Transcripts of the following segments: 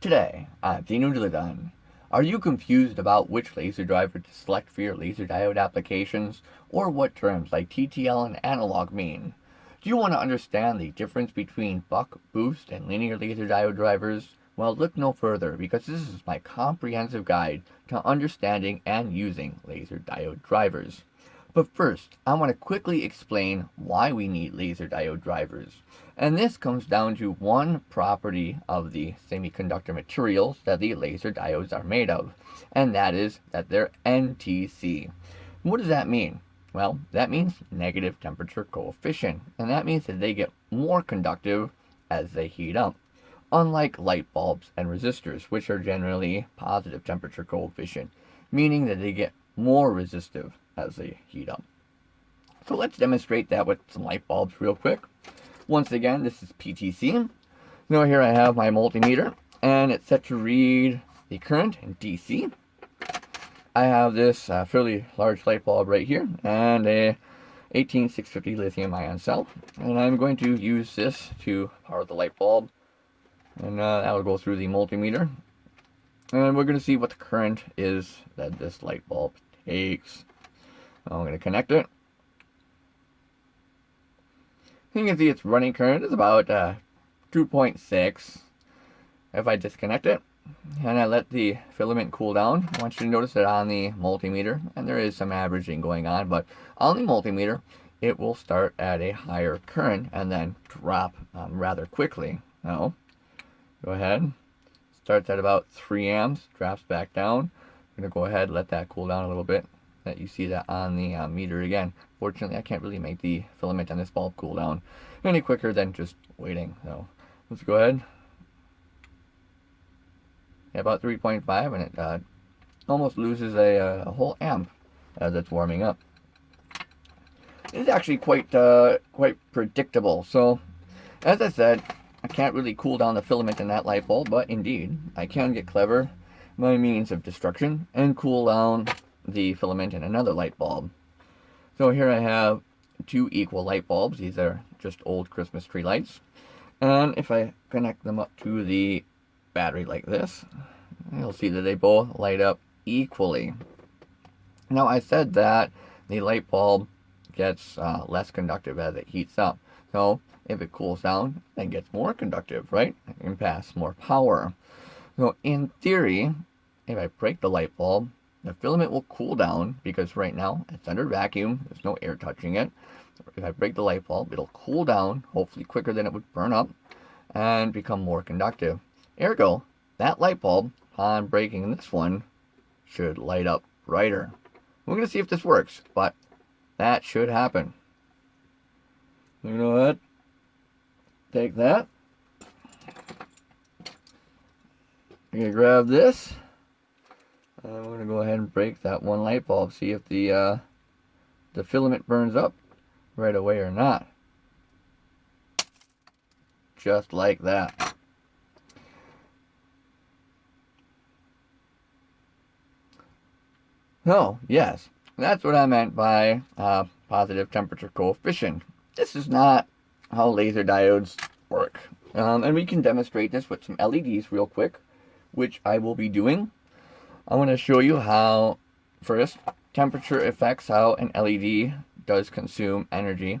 Today, at the New Gun, are you confused about which laser driver to select for your laser diode applications, or what terms like TTL and analog mean? Do you want to understand the difference between buck, boost, and linear laser diode drivers? Well, look no further, because this is my comprehensive guide to understanding and using laser diode drivers. But first, I want to quickly explain why we need laser diode drivers. And this comes down to one property of the semiconductor materials that the laser diodes are made of, and that is that they're NTC. What does that mean? Well, that means negative temperature coefficient, and that means that they get more conductive as they heat up. Unlike light bulbs and resistors, which are generally positive temperature coefficient, meaning that they get more resistive as they heat up. So let's demonstrate that with some light bulbs real quick. Once again, this is PTC. Now here I have my multimeter, and it's set to read the current in DC. I have this fairly large light bulb right here, and a 18650 lithium ion cell, and I'm going to use this to power the light bulb, and that will go through the multimeter, and we're going to see what the current is that this light bulb takes. I'm going to connect it. You can see its running current is about 2.6. If I disconnect it and I let the filament cool down, I want you to notice that on the multimeter, and there is some averaging going on, but on the multimeter, it will start at a higher current and then drop rather quickly. Now, go ahead. Starts at about 3 amps, drops back down. I'm going to go ahead and let that cool down a little bit. That you see that on the meter again. Fortunately, I can't really make the filament on this bulb cool down any quicker than just waiting. So let's go ahead. Yeah, about 3.5, and it almost loses a whole amp as it's warming up. It's actually quite predictable. So as I said, I can't really cool down the filament in that light bulb, but indeed I can get clever by means of destruction and cool down the filament in another light bulb. So here I have two equal light bulbs. These are just old Christmas tree lights, and if I connect them up to the battery like this, you'll see that they both light up equally. Now, I said that the light bulb gets less conductive as it heats up, so if it cools down, it gets more conductive, right? It can pass more power. So in theory, if I break the light bulb, the filament will cool down because right now it's under vacuum. There's no air touching it. If I break the light bulb, it'll cool down, hopefully quicker than it would burn up, and become more conductive. Ergo, that light bulb, upon breaking this one, should light up brighter. We're going to see if this works, but that should happen. You know what? Take that. I'm going to grab this. I'm going to go ahead and break that one light bulb, see if the filament burns up right away or not. Just like that. Oh, yes, that's what I meant by positive temperature coefficient. This is not how laser diodes work. And we can demonstrate this with some LEDs real quick, which I will be doing. I want to show you how, first, temperature affects how an LED does consume energy.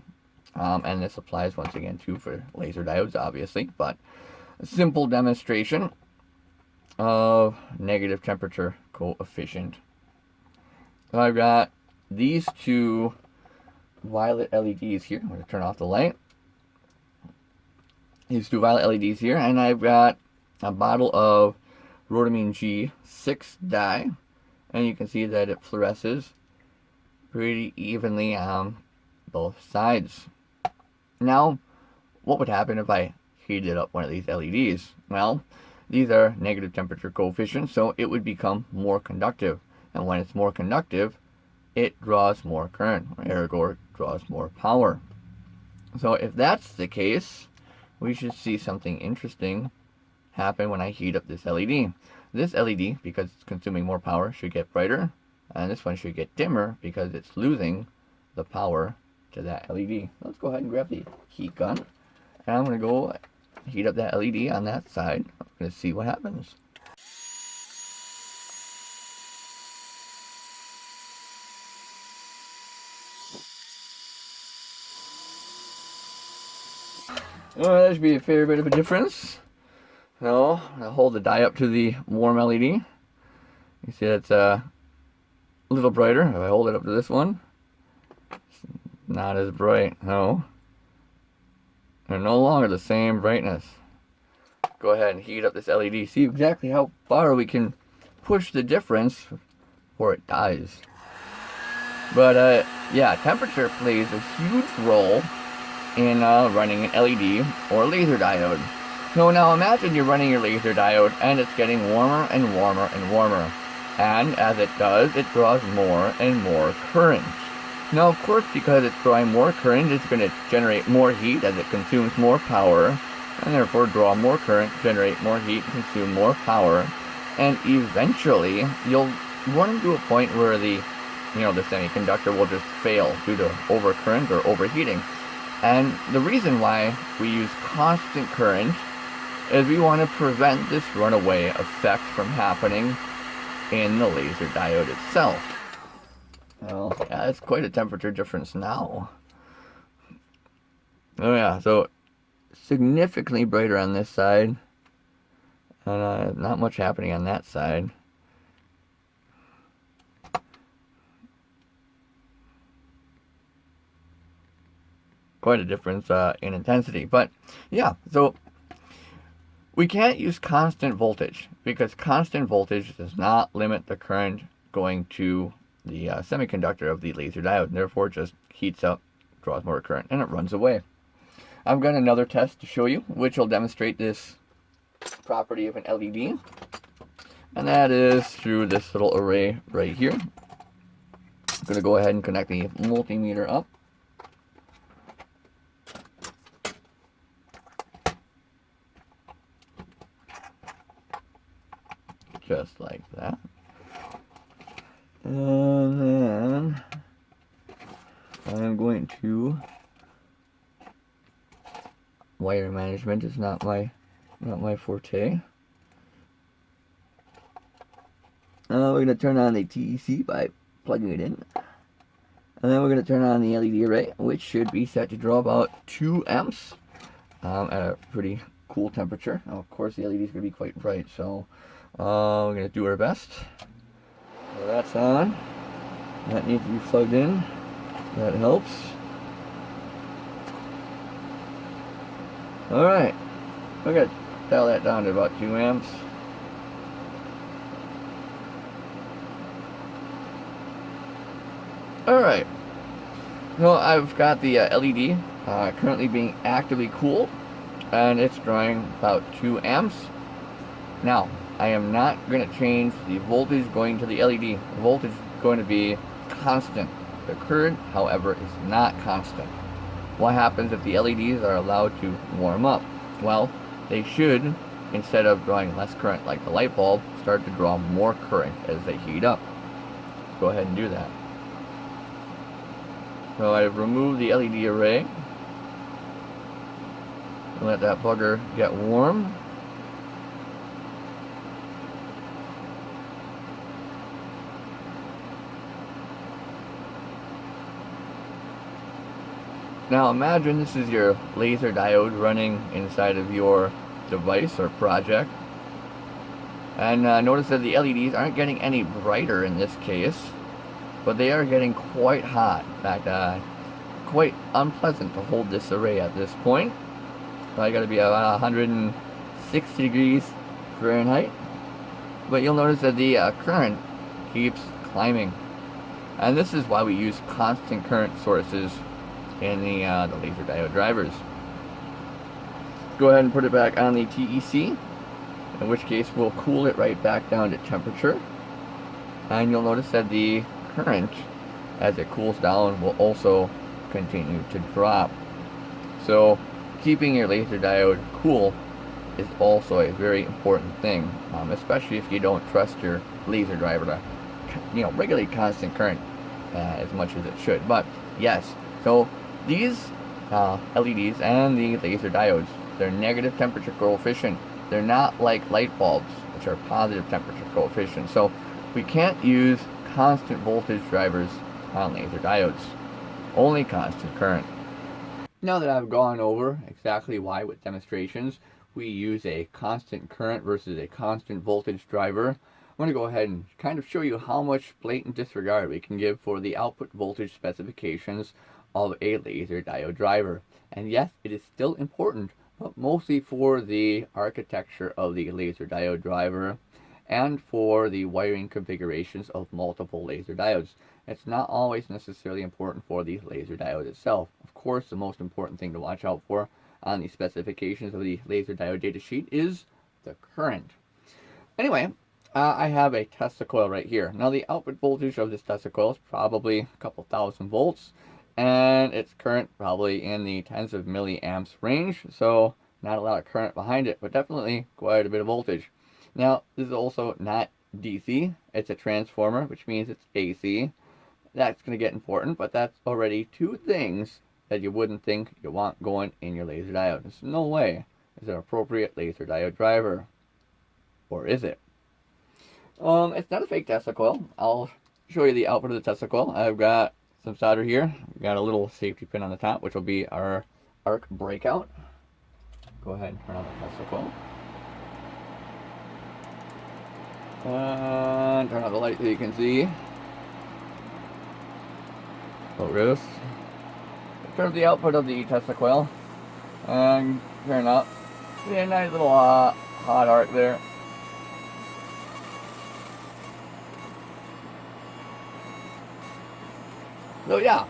And this applies once again too for laser diodes, obviously, but a simple demonstration of negative temperature coefficient. So I've got these two violet LEDs here. I'm going to turn off the light. These two violet LEDs here, and I've got a bottle of rhodamine G6 dye, and you can see that it fluoresces pretty evenly on both sides. Now, what would happen if I heated up one of these LEDs? Well, these are negative temperature coefficients, so it would become more conductive. And when it's more conductive, it draws more current, ergo draws more power. So if that's the case, we should see something interesting happen when I heat up this LED. This LED, because it's consuming more power, should get brighter, and this one should get dimmer because it's losing the power to that LED. Let's go ahead and grab the heat gun, and I'm going to go heat up that LED on that side. I'm going to see what happens. Well, that should be a fair bit of a difference. No, I'll hold the dye up to the warm LED. You see that's a little brighter. If I hold it up to this one, it's not as bright. No, they're no longer the same brightness. Go ahead and heat up this LED. See exactly how far we can push the difference before it dies. But yeah, temperature plays a huge role in running an LED or a laser diode. So now imagine you're running your laser diode and it's getting warmer and warmer and warmer. And as it does, it draws more and more current. Now of course, because it's drawing more current, it's going to generate more heat as it consumes more power, and therefore draw more current, generate more heat, consume more power, and eventually you'll run into a point where the semiconductor will just fail due to overcurrent or overheating. And the reason why we use constant current is we want to prevent this runaway effect from happening in the laser diode itself. Well, yeah, it's quite a temperature difference now. Oh yeah, so significantly brighter on this side, and not much happening on that side. Quite a difference in intensity. But yeah, so we can't use constant voltage because constant voltage does not limit the current going to the semiconductor of the laser diode, and therefore it just heats up, draws more current, and it runs away. I've got another test to show you which will demonstrate this property of an LED, and that is through this little array right here. I'm going to go ahead and connect the multimeter up. Just like that. And then I'm going to, wire management is not my forte. We're going to turn on the TEC by plugging it in. And then we're going to turn on the LED array, which should be set to draw about 2 amps at a pretty cool temperature. Now, of course, the LED is going to be quite bright, so we're going to do our best. So that's on. That needs to be plugged in. That helps. Alright. We're going to dial that down to about 2 amps. Alright. So I've got the LED currently being actively cooled, and it's drawing about 2 amps. Now, I am not going to change the voltage going to the LED. The voltage is going to be constant. The current, however, is not constant. What happens if the LEDs are allowed to warm up? Well, they should, instead of drawing less current like the light bulb, start to draw more current as they heat up. Go ahead and do that. So I've removed the LED array. Let that bugger get warm. Now imagine this is your laser diode running inside of your device or project. And notice that the LEDs aren't getting any brighter in this case, but they are getting quite hot. In fact, quite unpleasant to hold this array at this point. Probably got to be about 160 degrees Fahrenheit. But you'll notice that the current keeps climbing. And this is why we use constant current sources in the laser diode drivers. Go ahead and put it back on the TEC, in which case we'll cool it right back down to temperature. And you'll notice that the current, as it cools down, will also continue to drop. So keeping your laser diode cool is also a very important thing, especially if you don't trust your laser driver to regulate constant current as much as it should. But yes, so these LEDs and the laser diodes, They're negative temperature coefficient. They're not like light bulbs, which are positive temperature coefficient. So we can't use constant voltage drivers on laser diodes. Only constant current. Now that I've gone over exactly why with demonstrations we use a constant current versus a constant voltage driver, I'm going to go ahead and kind of show you how much blatant disregard we can give for the output voltage specifications of a laser diode driver. And yes, it is still important, but mostly for the architecture of the laser diode driver and for the wiring configurations of multiple laser diodes. It's not always necessarily important for the laser diode itself. Of course, the most important thing to watch out for on the specifications of the laser diode datasheet is the current. Anyway, I have a Tesla coil right here. Now the output voltage of this Tesla coil is probably a couple thousand volts, and its current probably in the tens of milliamps range, so not a lot of current behind it, but definitely quite a bit of voltage. Now this is also not DC, it's a transformer, which means it's AC. That's going to get important, but that's already two things that you wouldn't think you want going in your laser diode. There's no way it's an appropriate laser diode driver. Or is it? It's not a fake Tesla coil. I'll show you the output of the Tesla coil. I've got some solder here. We've got a little safety pin on the top, which will be our arc breakout. Go ahead and turn on the Tesla coil. And turn on the light so you can see. Focus. Turn up the output of the Tesla coil and turn up. See a nice little hot arc there. So yeah,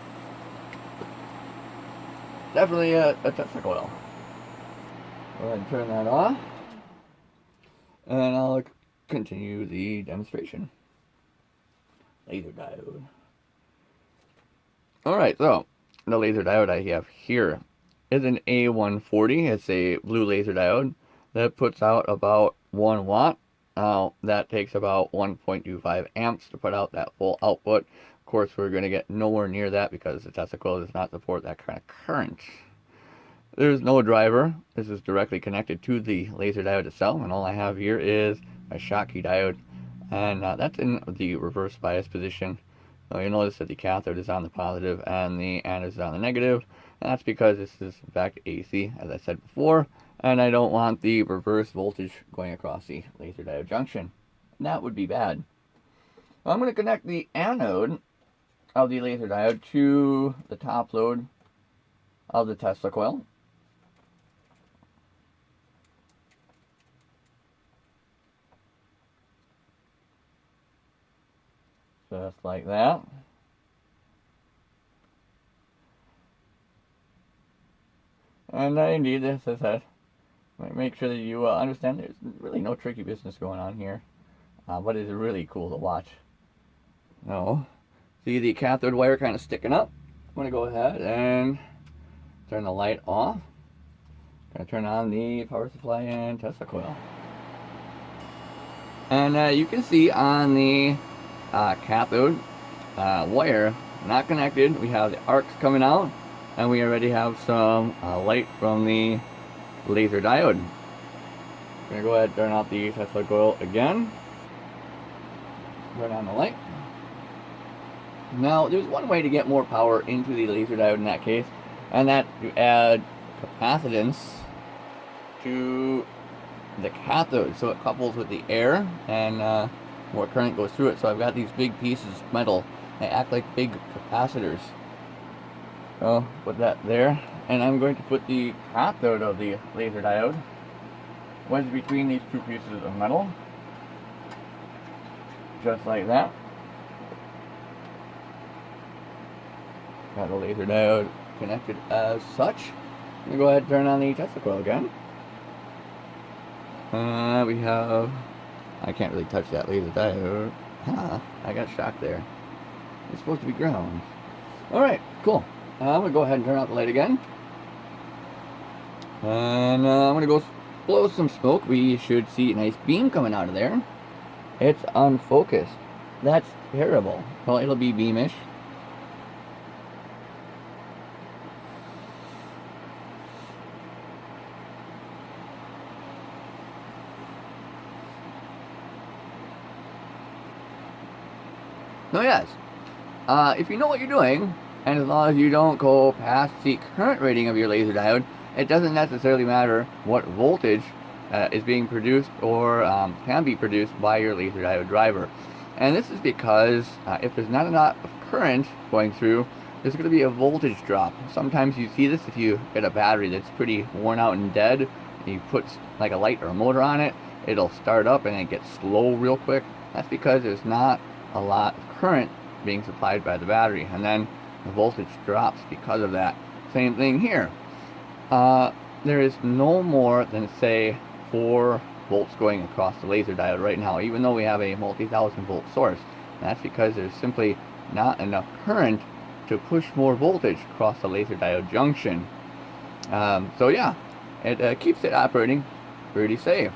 definitely a Tesla coil. Go ahead and turn that off, and I'll continue the demonstration. Laser diode. Alright, so the laser diode I have here is an A140. It's a blue laser diode that puts out about 1 watt. Now that takes about 1.25 amps to put out that full output. Of course, we're going to get nowhere near that because the Tesla coil does not support that kind of current. There's no driver. This is directly connected to the laser diode itself, and all I have here is a Schottky diode, and that's in the reverse bias position. So you'll notice that the cathode is on the positive and the anode is on the negative, and that's because this is in fact AC, as I said before, and I don't want the reverse voltage going across the laser diode junction. And that would be bad. I'm going to connect the anode of the laser diode to the top load of the Tesla coil. Just like that. And indeed, this is it. Make sure that you understand there's really no tricky business going on here. But it's really cool to watch. No. See the cathode wire kind of sticking up? I'm going to go ahead and turn the light off. I'm going to turn on the power supply and Tesla coil. And you can see on the cathode wire not connected, we have the arcs coming out, and we already have some light from the laser diode. I'm going to go ahead and turn off the Tesla coil again. Turn on the light. Now, there's one way to get more power into the laser diode in that case, and that's to add capacitance to the cathode so it couples with the air and more current goes through it. So I've got these big pieces of metal. They act like big capacitors. So put that there, and I'm going to put the cathode of the laser diode wedged between these two pieces of metal, just like that. Got the laser diode connected as such. I'm going to go ahead and turn on the Tesla coil again. We have, I can't really touch that laser diode. I got shocked there. It's supposed to be ground. Alright, cool. I'm going to go ahead and turn out the light again. And I'm going to go blow some smoke. We should see a nice beam coming out of there. It's unfocused. That's terrible. Well, it'll be beamish. So yes, if you know what you're doing, and as long as you don't go past the current rating of your laser diode, it doesn't necessarily matter what voltage is being produced or can be produced by your laser diode driver. And this is because if there's not enough current going through, there's going to be a voltage drop. Sometimes you see this if you get a battery that's pretty worn out and dead, and you put like a light or a motor on it, it'll start up and it gets slow real quick. That's because there's not a lot of current being supplied by the battery, and then the voltage drops because of that. Same thing here. There is no more than, say, 4 volts going across the laser diode right now, even though we have a multi-thousand volt source. And that's because there's simply not enough current to push more voltage across the laser diode junction. So yeah, it keeps it operating pretty safe.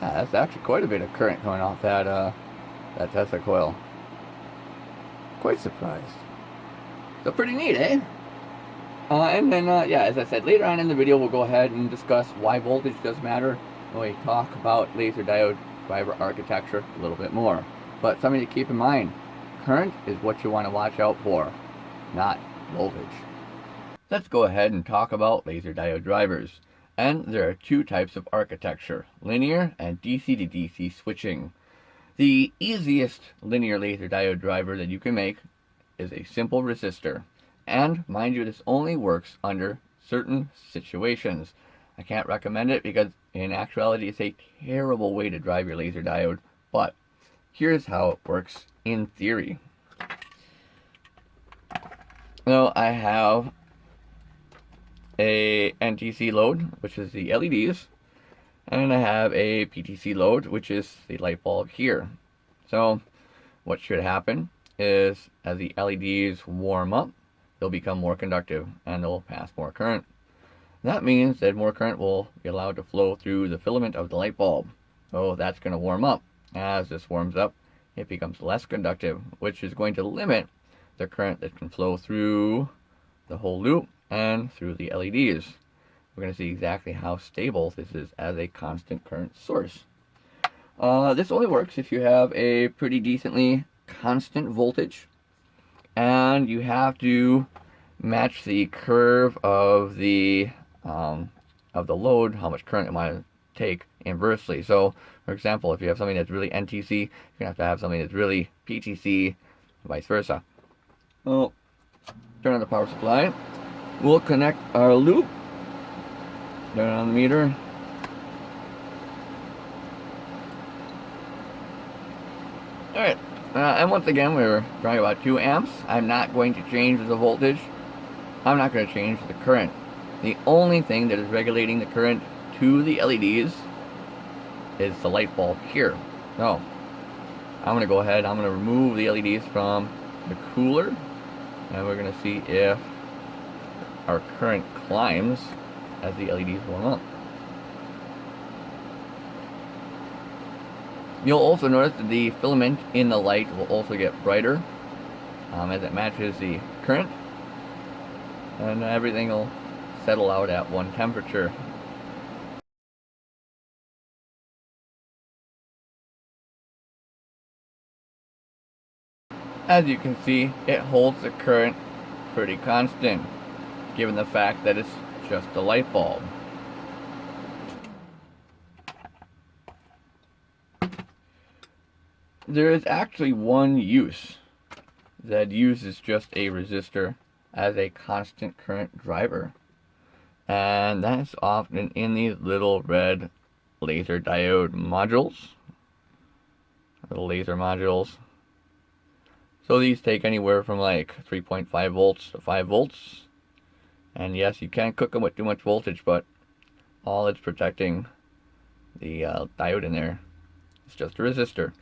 That's actually quite a bit of current coming off that Tesla coil. Quite surprised. So pretty neat, eh? And then, yeah, as I said, later on in the video, we'll go ahead and discuss why voltage does matter when we talk about laser diode driver architecture a little bit more. But something to keep in mind, current is what you want to watch out for, not voltage. Let's go ahead and talk about laser diode drivers. And there are 2 types of architecture, linear and DC to DC switching. The easiest linear laser diode driver that you can make is a simple resistor. And mind you, this only works under certain situations. I can't recommend it because in actuality it's a terrible way to drive your laser diode, but here's how it works in theory. So I have a NTC load, which is the LEDs, and I have a PTC load, which is the light bulb here. So what should happen is as the LEDs warm up, they'll become more conductive and they'll pass more current. That means that more current will be allowed to flow through the filament of the light bulb. So that's going to warm up. As this warms up, it becomes less conductive, which is going to limit the current that can flow through the whole loop and through the LEDs. We're going to see exactly how stable this is as a constant current source. This only works if you have a pretty decently constant voltage, and you have to match the curve of the load, how much current it might take inversely. So, for example, if you have something that's really NTC, you're gonna have to have something that's really PTC, and vice versa. Well, turn on the power supply. We'll connect our loop. Turn on the meter. Alright, and once again, we're drawing about 2 amps. I'm not going to change the voltage. I'm not going to change the current. The only thing that is regulating the current to the LEDs is the light bulb here. So, I'm going to go ahead, I'm going to remove the LEDs from the cooler, and we're going to see if our current climbs as the LEDs warm up. You'll also notice that the filament in the light will also get brighter as it matches the current, and everything will settle out at one temperature. As you can see, it holds the current pretty constant, given the fact that it's just a light bulb. There is actually one use that uses just a resistor as a constant current driver, and that's often in these little red laser diode modules, little laser modules. So these take anywhere from like 3.5 volts to 5 volts, and yes, you can't cook them with too much voltage, but all it's protecting the diode in there is just a resistor.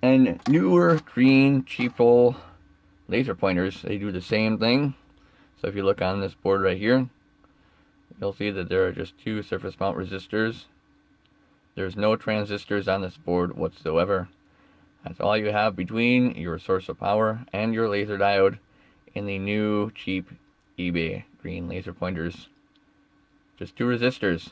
And newer green cheapo laser pointers, they do the same thing. So if you look on this board right here, you'll see that there are just 2 surface mount resistors. There's no transistors on this board whatsoever. That's all you have between your source of power and your laser diode in the new cheap eBay green laser pointers. Just 2 resistors.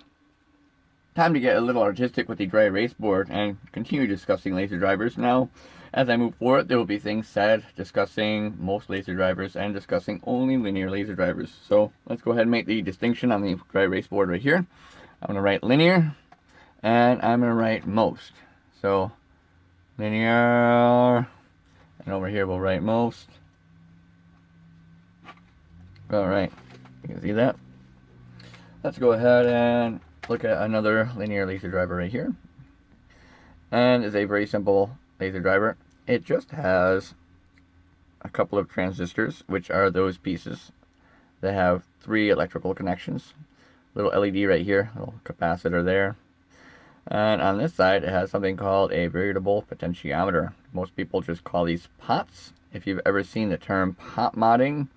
time to get a little artistic with the dry erase board and continue discussing laser drivers. Now, as I move forward, there will be things said discussing most laser drivers and discussing only linear laser drivers. So let's go ahead and make the distinction on the dry erase board right here. I'm going to write linear, and I'm going to write most. So linear, and over here we'll write most. Alright, you can see that. Let's go ahead and look at another linear laser driver right here. And it's a very simple laser driver. It just has a couple of transistors, which are those pieces. They have 3 electrical connections. Little LED right here, little capacitor there. And on this side, it has something called a variable potentiometer. Most people just call these pots. If you've ever seen the term pot modding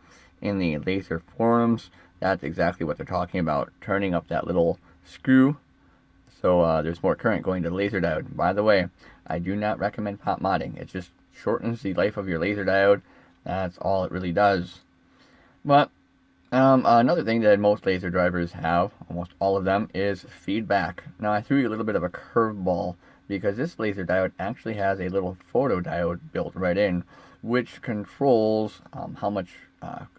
in the laser forums, that's exactly what they're talking about. Turning up that little screw so there's more current going to the laser diode. By the way, I do not recommend pot modding. It just shortens the life of your laser diode. That's all it really does. But another thing that most laser drivers have, almost all of them, is feedback. Now I threw you a little bit of a curveball because this laser diode actually has a little photodiode built right in, which controls how much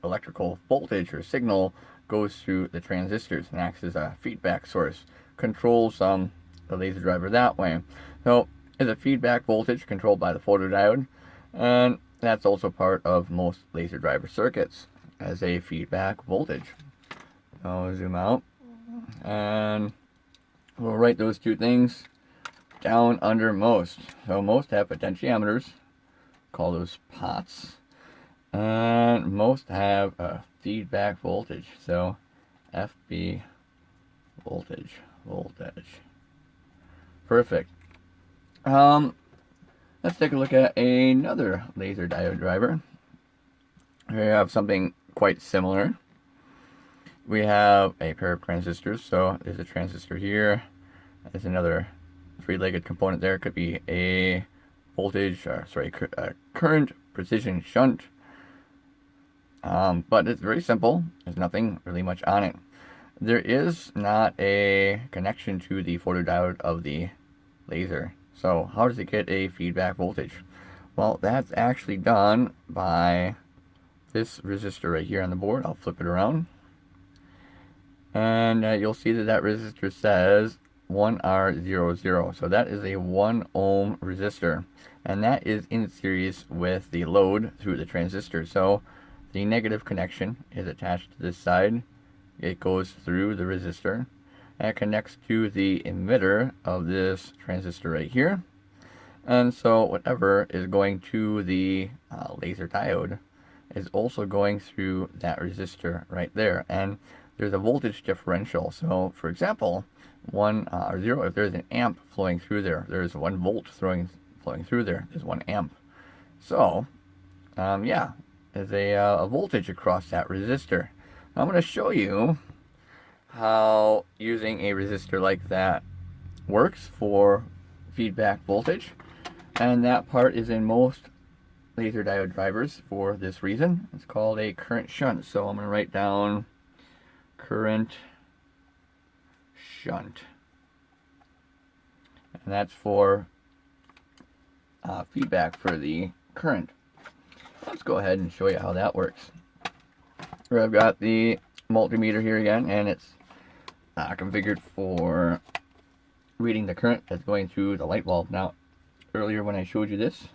electrical voltage or signal goes through the transistors and acts as a feedback source. Controls the laser driver that way. So it's a feedback voltage controlled by the photodiode, and that's also part of most laser driver circuits as a feedback voltage. I'll zoom out, and we'll write those two things down under most. So most have potentiometers, call those pots, and most have a feedback voltage, so FB voltage. Perfect. Let's take a look at another laser diode driver. We have something quite similar. We have a pair of transistors. So there's a transistor here. There's another 3-legged component there. It could be a voltage, a current precision shunt. But it's very simple. There's nothing really much on it. There is not a connection to the photodiode of the laser. So how does it get a feedback voltage? Well, that's actually done by this resistor right here on the board. I'll flip it around. And you'll see that that resistor says 1R00. So that is a 1 ohm resistor. And that is in series with the load through the transistor. So the negative connection is attached to this side. It goes through the resistor and connects to the emitter of this transistor right here. And so whatever is going to the laser diode is also going through that resistor right there. And there's a voltage differential. So for example, 1 or 0, if there's an amp flowing through there, there's 1 volt flowing through there, there's 1 amp. So yeah, there's a voltage across that resistor. I'm going to show you how using a resistor like that works for feedback voltage, and that part is in most laser diode drivers for this reason. It's called a current shunt. So I'm going to write down current shunt, and that's for feedback for the current. Let's go ahead and show you how that works. Here I've got the multimeter here again, and it's configured for reading the current that's going through the light bulb. Now, earlier when I showed you this,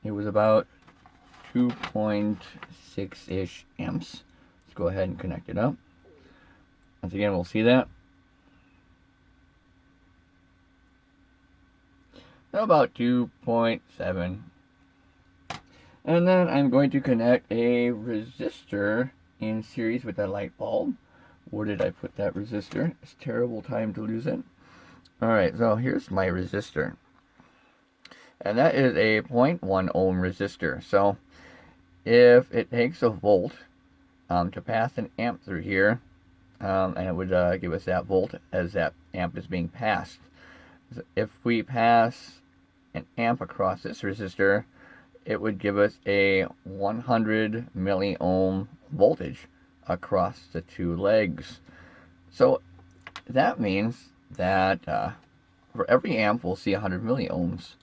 it was about 2.6-ish amps. Let's go ahead and connect it up. Once again, we'll see that. About 2.7. And then I'm going to connect a resistor in series with that light bulb. Where did I put that resistor? It's a terrible time to lose it. Alright, so here's my resistor. And that is a 0.1 ohm resistor. So if it takes a volt to pass an amp through here, and it would give us that volt as that amp is being passed. If we pass an amp across this resistor, it would give us a 100 milliohm voltage across the 2 legs. So that means that for every amp we'll see 100 milliohms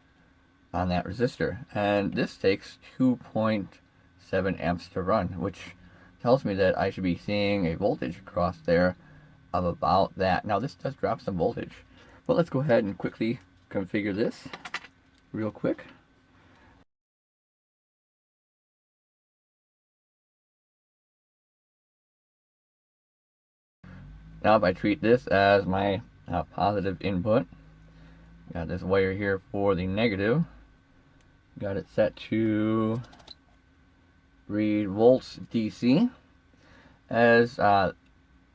on that resistor, and this takes 2.7 amps to run, which tells me that I should be seeing a voltage across there of about that. Now this does drop some voltage, but let's go ahead and quickly configure this real quick. Now if I treat this as my positive input, got this wire here for the negative, got it set to read volts DC. As the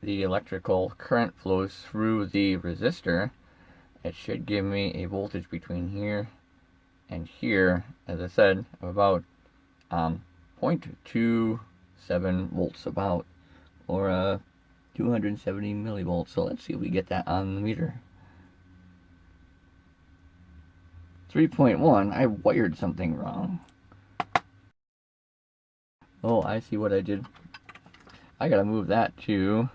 electrical current flows through the resistor, it should give me a voltage between here and here, as I said, of about 0.27 volts about, or 270 millivolts. So let's see if we get that on the meter. 3.1. I wired something wrong. Oh, I see what I did. I gotta move that to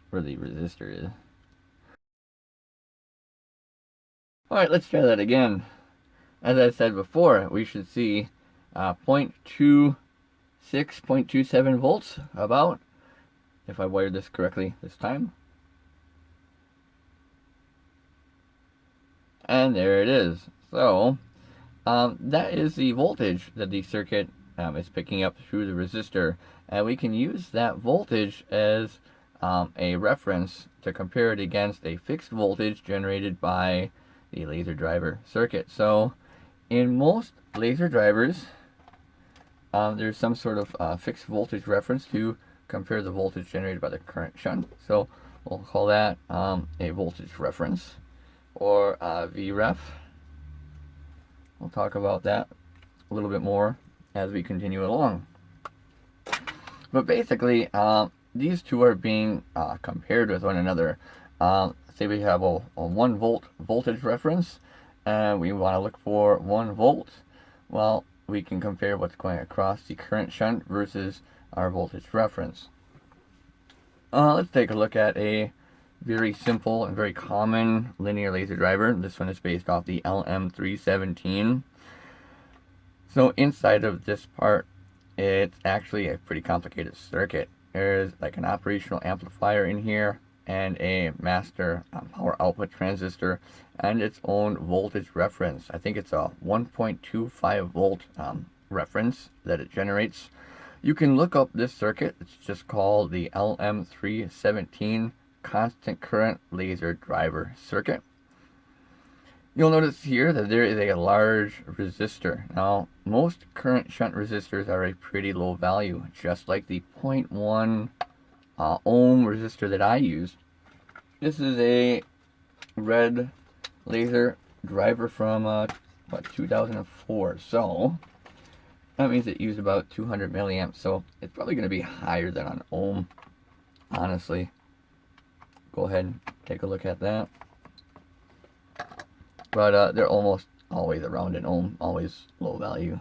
where the resistor is. Alright, let's try that again. As I said before, we should see 0.26, 0.27 volts about, if I wired this correctly this time. And there it is. So, that is the voltage that the circuit is picking up through the resistor. And we can use that voltage as a reference to compare it against a fixed voltage generated by the laser driver circuit. So, in most laser drivers, there's some sort of fixed voltage reference to compare the voltage generated by the current shunt. So, we'll call that a voltage reference, or VREF. We'll talk about that a little bit more as we continue along. But basically, these two are being compared with one another. Say we have a 1 volt voltage reference, and we want to look for 1 volt. Well, we can compare what's going across the current shunt versus our voltage reference. Let's take a look at a very simple and very common linear laser driver. This one is based off the LM317. So inside of this part, it's actually a pretty complicated circuit. There's like an operational amplifier in here, and a master power output transistor, and its own voltage reference. I think it's a 1.25 volt reference that it generates. You can look up this circuit. It's just called the LM317 constant current laser driver circuit. You'll notice here that there is a large resistor. Now, most current shunt resistors are a pretty low value, just like the 0.1 ohm resistor that I used. This is a red laser driver from 2004. So that means it used about 200 milliamps. So it's probably going to be higher than an ohm, honestly. Go ahead and take a look at that. But they're almost always around an ohm, always low value.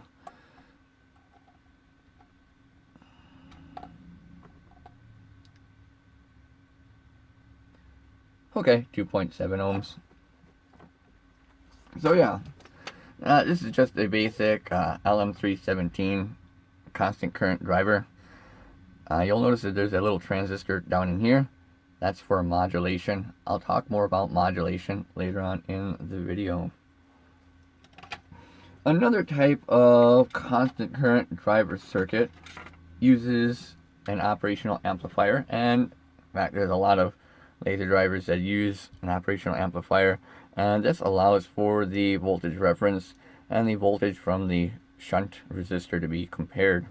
Okay, 2.7 ohms. So yeah, this is just a basic LM317 constant current driver. You'll notice that there's a little transistor down in here. That's for modulation. I'll talk more about modulation later on in the video. Another type of constant current driver circuit uses an operational amplifier, and in fact there's a lot of laser drivers that use an operational amplifier, and this allows for the voltage reference and the voltage from the shunt resistor to be compared.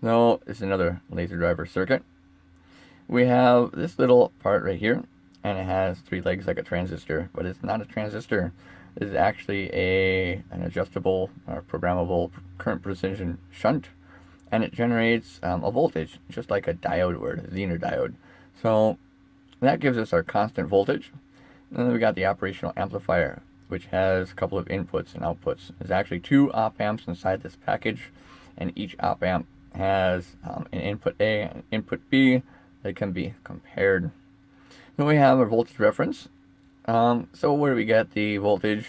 Now, this is another laser driver circuit. We have this little part right here, and it has 3 legs like a transistor, but it's not a transistor. This is actually an adjustable or programmable current precision shunt, and it generates a voltage just like a diode would, a Zener diode. So that gives us our constant voltage. And then we got the operational amplifier, which has a couple of inputs and outputs. There's actually 2 op amps inside this package, and each op amp has an input A and input B that can be compared. So we have our voltage reference. So where do we get the voltage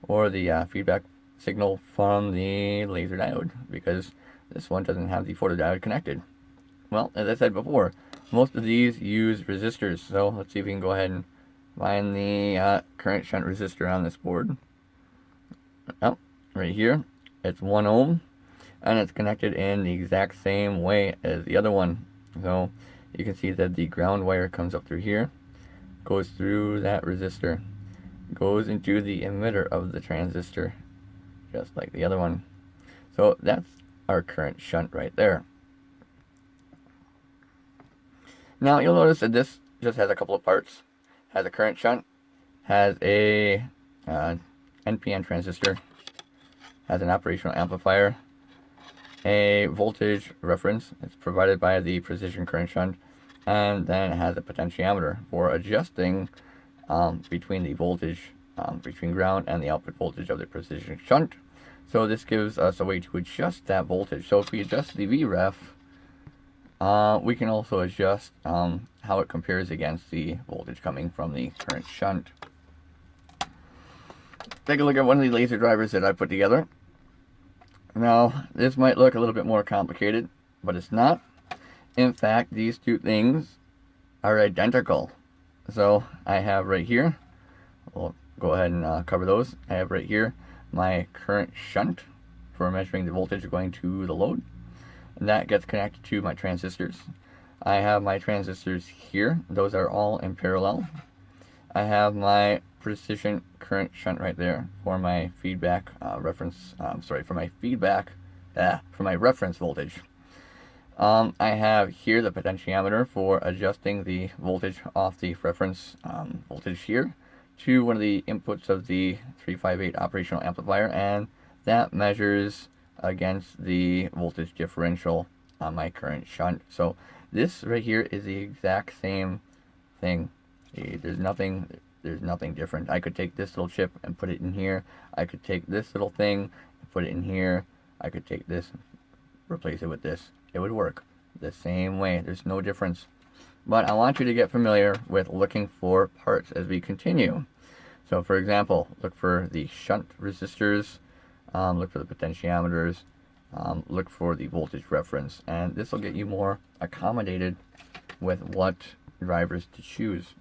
or the feedback signal from the laser diode? Because this one doesn't have the photodiode connected. Well, as I said before, most of these use resistors. So let's see if we can go ahead and find the current shunt resistor on this board. Oh, right here, it's 1 ohm, and it's connected in the exact same way as the other one. So you can see that the ground wire comes up through here, goes through that resistor, goes into the emitter of the transistor, just like the other one. So that's our current shunt right there. Now you'll notice that this just has a couple of parts. Has a current shunt, has a NPN transistor, has an operational amplifier, a voltage reference. It's provided by the precision current shunt, and then it has a potentiometer for adjusting between the voltage between ground and the output voltage of the precision shunt. So this gives us a way to adjust that voltage. So if we adjust the VREF, we can also adjust how it compares against the voltage coming from the current shunt. Take a look at one of the laser drivers that I put together. Now, this might look a little bit more complicated, but it's not. In fact, these two things are identical. So I have right here, we'll go ahead and cover those. I have right here my current shunt for measuring the voltage going to the load. And that gets connected to my transistors. I have my transistors here. Those are all in parallel. I have my precision current shunt right there for my feedback reference. For my reference voltage. I have here the potentiometer for adjusting the voltage off the reference voltage here to one of the inputs of the 358 operational amplifier, and that measures against the voltage differential on my current shunt. So this right here is the exact same thing. There's nothing different. I could take this little chip and put it in here. I could take this little thing and put it in here. I could take this, replace it with this. It would work the same way. There's no difference. But I want you to get familiar with looking for parts as we continue. So for example, look for the shunt resistors, look for the potentiometers, look for the voltage reference, and this will get you more accommodated with what drivers to choose.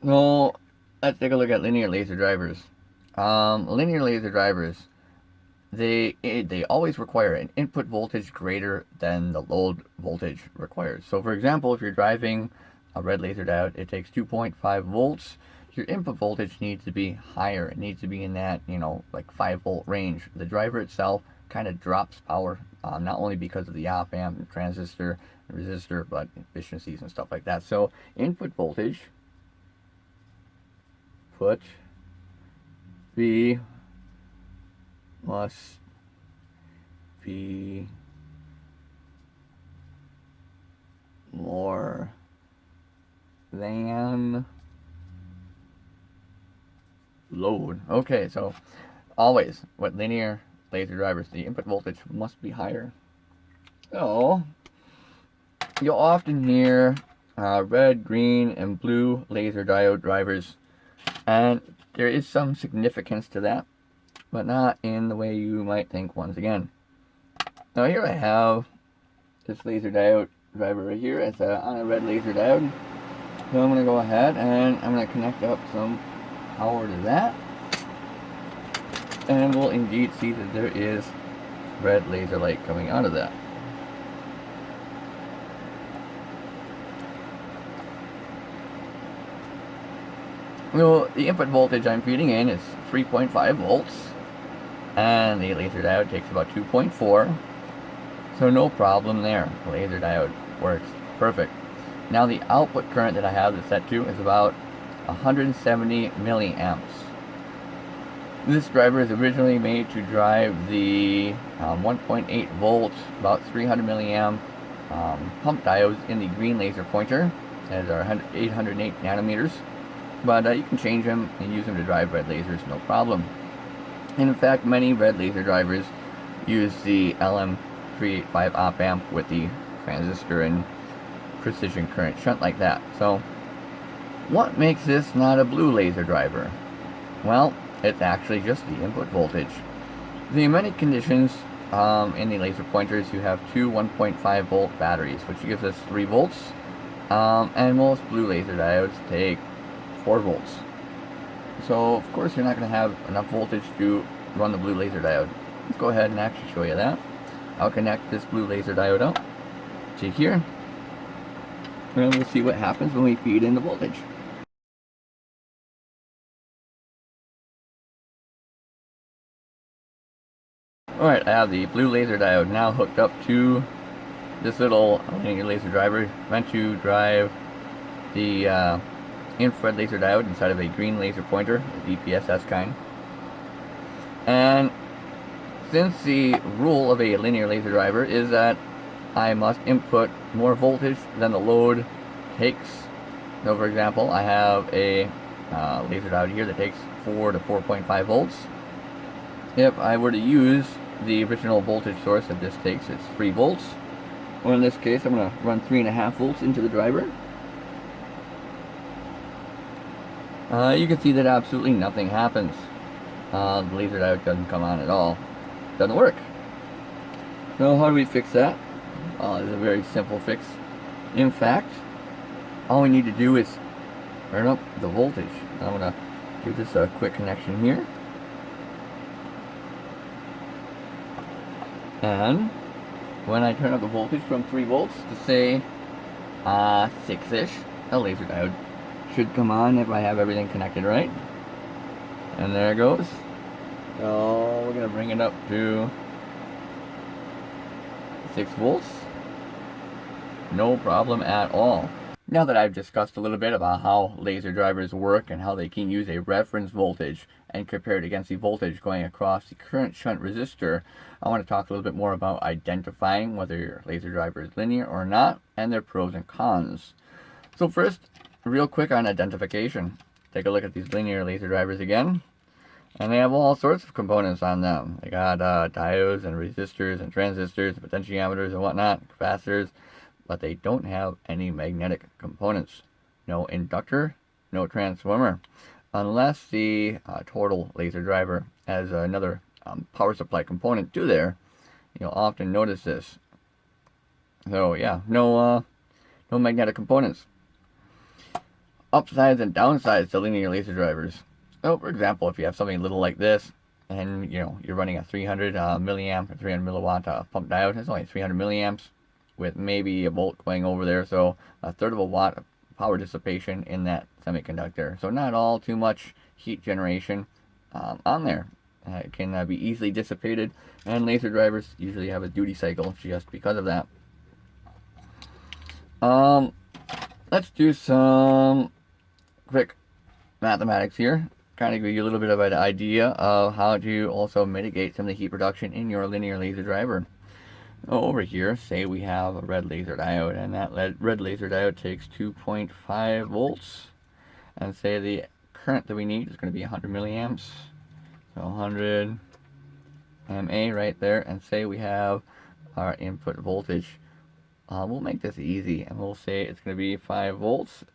Now, let's take a look at linear laser drivers. Linear laser drivers, they always require an input voltage greater than the load voltage required. So for example, if you're driving a red laser diode, it takes 2.5 volts. Your input voltage needs to be higher. It needs to be in that, like 5 volt range. The driver itself kind of drops power, not only because of the op amp and transistor and resistor, but efficiencies and stuff like that. So input voltage must be more than load. Okay, so always with linear laser drivers, the input voltage must be higher. So you'll often hear red, green, and blue laser diode drivers, and there is some significance to that, but not in the way you might think once again. Now here I have this laser diode driver right here. It's on a red laser diode. So I'm going to go ahead and I'm going to connect up some power to that. And we'll indeed see that there is red laser light coming out of that. Well, the input voltage I'm feeding in is 3.5 volts. And the laser diode takes about 2.4. So no problem there. The laser diode works perfect. Now the output current that I have this set to is about 170 milliamps. This driver is originally made to drive the 1.8 volt, about 300 milliamp pump diodes in the green laser pointer. That are 808 nanometers. But you can change them and use them to drive red lasers, no problem. And in fact, many red laser drivers use the LM385 op amp with the transistor and precision current shunt like that. So what makes this not a blue laser driver? Well, it's actually just the input voltage. The many conditions in the laser pointers, you have two 1.5 volt batteries, which gives us 3 volts, and most blue laser diodes take 4 volts. So of course you're not going to have enough voltage to run the blue laser diode. Let's go ahead and actually show you that. I'll connect this blue laser diode up to here, and we'll see what happens when we feed in the voltage. Alright, I have the blue laser diode now hooked up to this little linear laser driver, meant to drive the infrared laser diode inside of a green laser pointer, a DPSS kind. And since the rule of a linear laser driver is that I must input more voltage than the load takes. So for example, I have a laser diode here that takes 4 to 4.5 volts. If I were to use the original voltage source that this takes, it's 3 volts. Well, in this case, I'm going to run 3.5 volts into the driver. You can see that absolutely nothing happens. The laser diode doesn't come on at all. Doesn't work. So how do we fix that? It's a very simple fix. In fact, all we need to do is turn up the voltage. I'm going to give this a quick connection here. And when I turn up the voltage from 3 volts to say 6-ish, a laser diode should come on if I have everything connected right. And there it goes. So we're going to bring it up to 6 volts. No problem at all. Now that I've discussed a little bit about how laser drivers work and how they can use a reference voltage and compare it against the voltage going across the current shunt resistor, I want to talk a little bit more about identifying whether your laser driver is linear or not, and their pros and cons. So first, real quick on identification. Take a look at these linear laser drivers again, and they have all sorts of components on them. They got diodes and resistors and transistors, and potentiometers and whatnot, capacitors, but they don't have any magnetic components. No inductor, no transformer, unless the total laser driver has another power supply component to there. You'll often notice this. So yeah, no magnetic components. Upsides and downsides to linear laser drivers. So for example, if you have something little like this, and you're running a 300 milliamp or 300 milliwatt pump diode, it's only 300 milliamps with maybe a volt going over there, so a third of a watt of power dissipation in that semiconductor. So not all too much heat generation on there. It can be easily dissipated, and laser drivers usually have a duty cycle just because of that. Let's do some quick mathematics here. Kind of give you a little bit of an idea of how to also mitigate some of the heat production in your linear laser driver. Over here, say we have a red laser diode, and that red laser diode takes 2.5 volts, and say the current that we need is going to be 100 milliamps, so 100 mA right there, and say we have our input voltage. We'll make this easy, and we'll say it's going to be 5 volts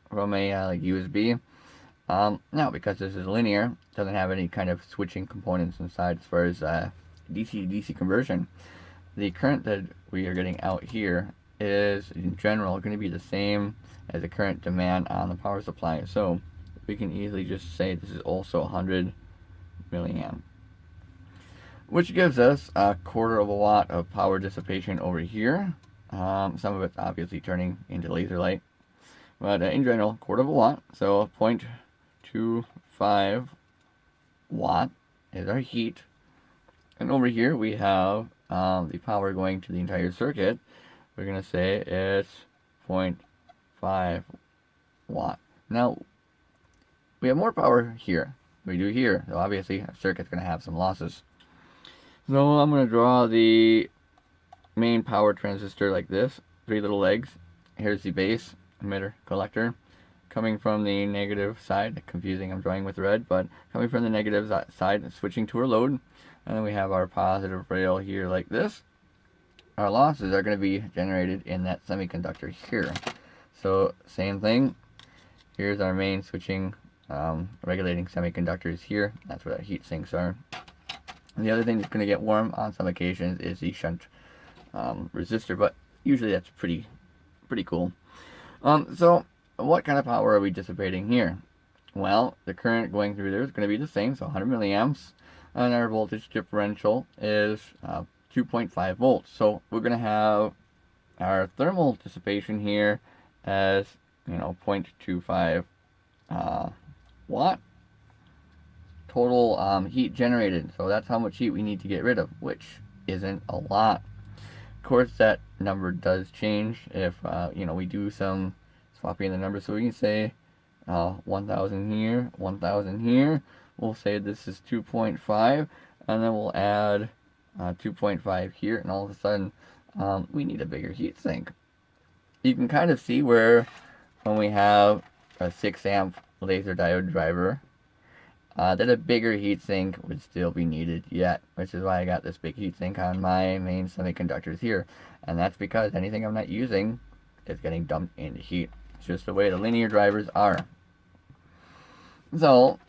from a USB. Now, because this is linear, it doesn't have any kind of switching components inside as far as DC to DC conversion. The current that we are getting out here is, in general, going to be the same as the current demand on the power supply. So we can easily just say this is also 100 milliamp, which gives us a 1/4 of a watt of power dissipation over here. Some of it's obviously turning into laser light, but in general, 1/4 of a watt. So 0.25 watt is our heat. And over here we have the power going to the entire circuit. We're going to say it's 0.5 watt. Now, we have more power here than we do here. So obviously, our circuit's going to have some losses. So I'm going to draw the main power transistor like this. 3 little legs. Here's the base, emitter, collector. Coming from the negative side, confusing, I'm drawing with red, but coming from the negative side, switching to our load. And then we have our positive rail here like this. our losses are going to be generated in that semiconductor here. So same thing. Here's our main switching, regulating semiconductors here. That's where our heat sinks are. And the other thing that's going to get warm on some occasions is the shunt resistor, but usually that's pretty cool. So what kind of power are we dissipating here? Well, the current going through there is going to be the same, so 100 milliamps, and our voltage differential is 2.5 volts. So we're going to have our thermal dissipation here as 0.25 watt total heat generated. So that's how much heat we need to get rid of, which isn't a lot. Of course, that number does change if we do some swapping the numbers. So we can say 1,000 here, 1,000 here. We'll say this is 2.5, and then we'll add 2.5 here, and all of a sudden we need a bigger heat sink. You can kind of see where when we have a 6 amp laser diode driver that a bigger heat sink would still be needed yet, which is why I got this big heat sink on my main semiconductors here. And that's because anything I'm not using is getting dumped into heat. It's just the way the linear drivers are. So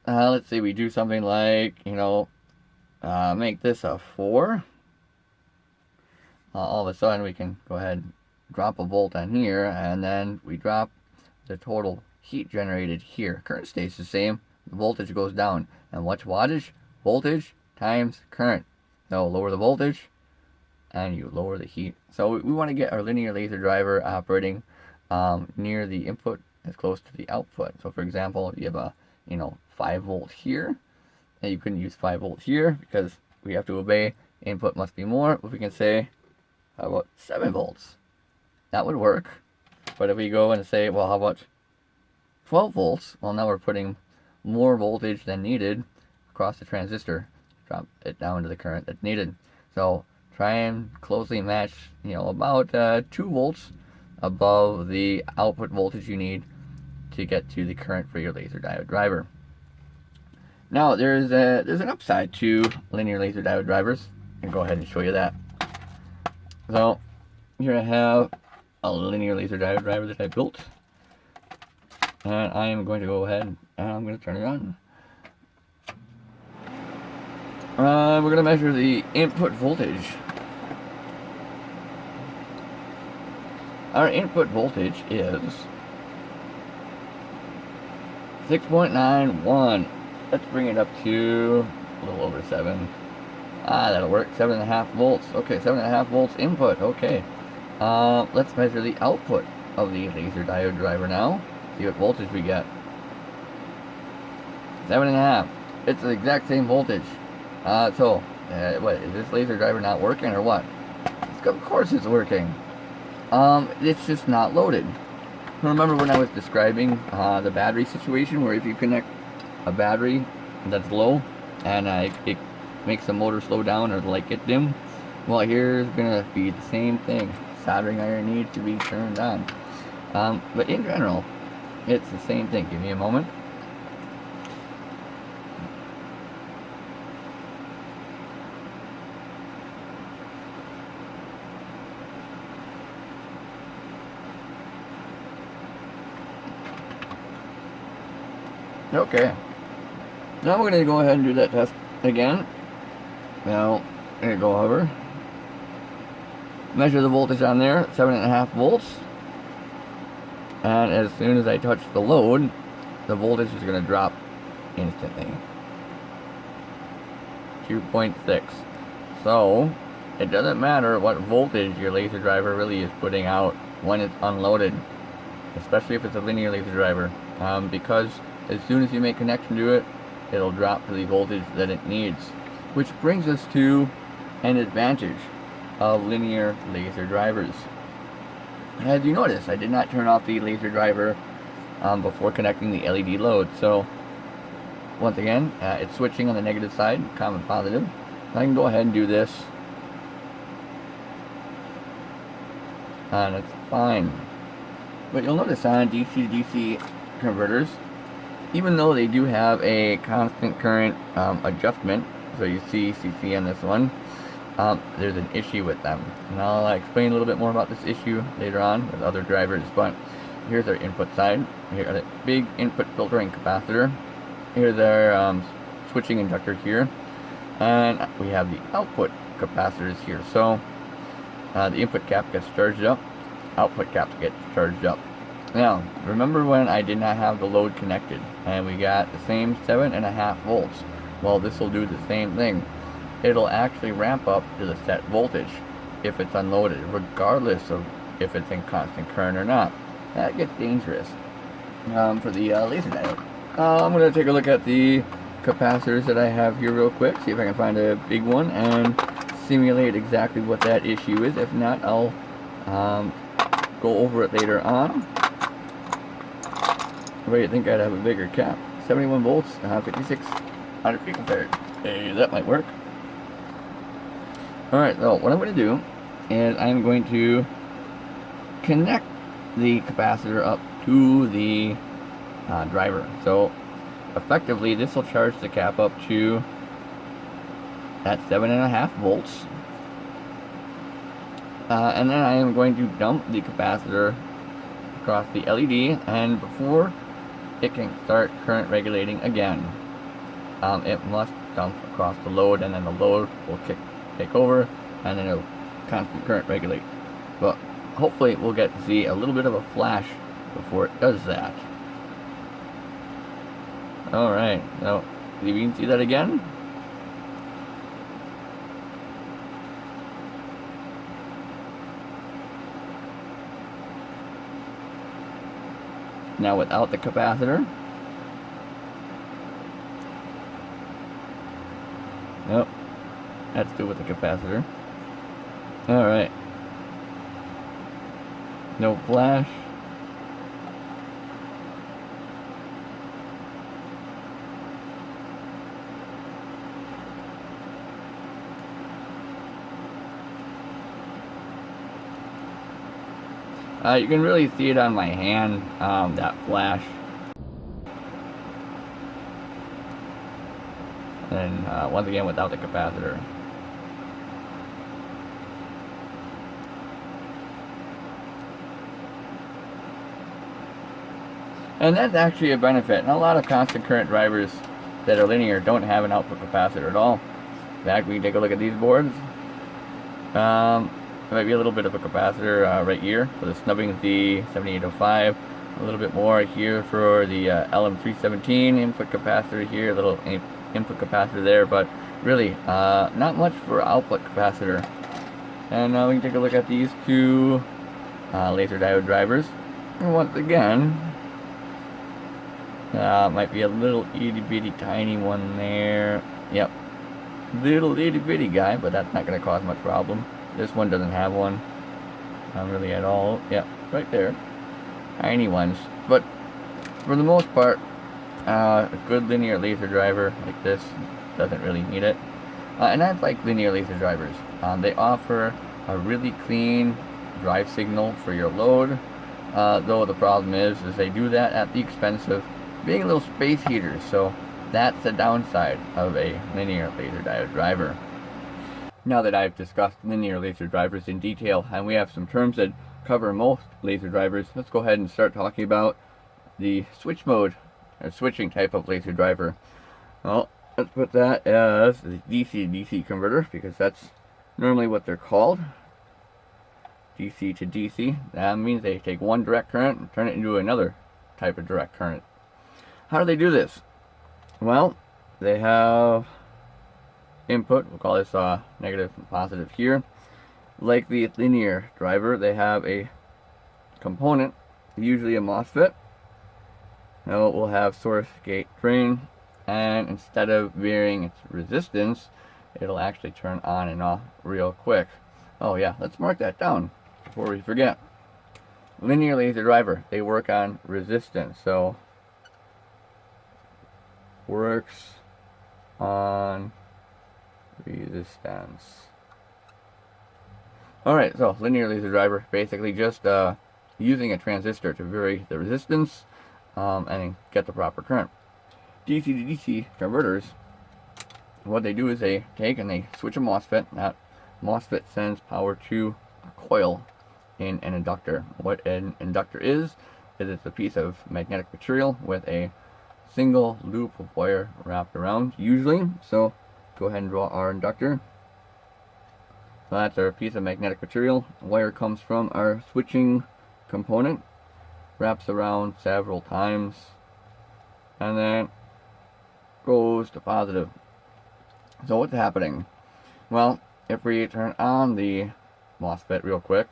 let's say we do something like make this a 4. All of a sudden we can go ahead and drop a volt on here, and then we drop the total heat generated here. Current stays the same, the voltage goes down. And what's wattage? Voltage times current. So lower the voltage and you lower the heat. So we want to get our linear laser driver operating near the input as close to the output. So for example, if you have a 5 volt here, and you couldn't use 5 volts here because we have to obey input must be more, but we can say how about 7 volts? That would work. But if we go and say, well, how about 12 volts? Well, now we're putting more voltage than needed across the transistor. Drop it down to the current that's needed. So try and closely match, about 2 volts above the output voltage you need to get to the current for your laser diode driver. Now there's an upside to linear laser diode drivers. I'll go ahead and show you that. So here I have a linear laser diode driver that I built, and I am going to go ahead and I'm going to turn it on. We're going to measure the input voltage. Our input voltage is 6.91. Let's bring it up to a little over 7. That'll work. 7.5 volts. Okay, 7.5 volts input. Okay. Let's measure the output of the laser diode driver now. See what voltage we get. 7.5. It's the exact same voltage. What, is this laser driver not working or what? Of course it's working. It's just not loaded. Remember when I was describing the battery situation, where if you connect a battery that's low and it makes the motor slow down or the light get dim? Well, here's gonna be the same thing. Soldering iron needs to be turned on. But in general, it's the same thing. Give me a moment. Okay. Now we're going to go ahead and do that test again. Now, I'm going to go over. Measure the voltage on there, 7.5 volts. And as soon as I touch the load, the voltage is going to drop instantly. 2.6. So, it doesn't matter what voltage your laser driver really is putting out when it's unloaded. Especially if it's a linear laser driver. Because as soon as you make connection to it, it'll drop to the voltage that it needs. Which brings us to an advantage of linear laser drivers. As you notice, I did not turn off the laser driver before connecting the LED load. So once again, it's switching on the negative side, common positive. I can go ahead and do this, and it's fine. But you'll notice on DC to DC converters, even though they do have a constant current adjustment, so you see CC on this one, there's an issue with them. And I'll explain a little bit more about this issue later on with other drivers, but here's our input side. Here's the big input filtering capacitor. Here's our switching inductor here. And we have the output capacitors here. So the input cap gets charged up, output cap gets charged up. Now, remember when I did not have the load connected and we got the same 7.5 volts? Well, this will do the same thing. It'll actually ramp up to the set voltage if it's unloaded, regardless of if it's in constant current or not. That gets dangerous for the laser diode. I'm going to take a look at the capacitors that I have here real quick, see if I can find a big one and simulate exactly what that issue is. If not, I'll go over it later on. I think I'd have a bigger cap. 71 volts, 5600 picofarad. Hey, that might work. Alright, so what I'm going to do is I'm going to connect the capacitor up to the driver. So effectively this will charge the cap up to at 7.5 volts. And then I am going to dump the capacitor across the LED, and before it can start current regulating again, it must dump across the load, and then the load will take over, and then it'll constant current regulate. But hopefully we'll get to see a little bit of a flash before it does that. Alright, now you can see that again. Now without the capacitor. Nope. That's still with the capacitor. Alright. No flash. You can really see it on my hand, that flash. And once again without the capacitor. And that's actually a benefit. And a lot of constant current drivers that are linear don't have an output capacitor at all. In fact, we can take a look at these boards. There might be a little bit of a capacitor right here for the snubbing of the 7805. A little bit more here for the LM317 input capacitor here. A little input capacitor there, but really not much for output capacitor. And now we can take a look at these two laser diode drivers. And once again, might be a little itty bitty tiny one there. Yep, little itty bitty guy, but that's not going to cause much problem. This one doesn't have one, not really at all. Yep, right there, tiny ones. But for the most part, a good linear laser driver like this doesn't really need it. And I like linear laser drivers. They offer a really clean drive signal for your load. Though the problem is they do that at the expense of being little space heaters. So that's the downside of a linear laser diode driver. Now that I've discussed linear laser drivers in detail, and we have some terms that cover most laser drivers, let's go ahead and start talking about the switch mode, or switching type of laser driver. Well, let's put that as the DC-DC converter, because that's normally what they're called. DC to DC. That means they take one direct current and turn it into another type of direct current. How do they do this? Well, they have input, we'll call this negative and positive here. Like the linear driver, they have a component, usually a MOSFET. Now it will have source, gate, drain, and instead of varying its resistance, it'll actually turn on and off real quick. Oh yeah, let's mark that down before we forget. Linear laser driver, they work on resistance, so works on resistance. Alright, so linear laser driver, basically just using a transistor to vary the resistance and get the proper current. DC to DC converters, what they do is they take and they switch a MOSFET, that MOSFET sends power to a coil in an inductor. What an inductor is it's a piece of magnetic material with a single loop of wire wrapped around, usually. So go ahead and draw our inductor. So that's our piece of magnetic material. Wire comes from our switching component, wraps around several times, and then goes to positive. So what's happening? Well, if we turn on the MOSFET real quick,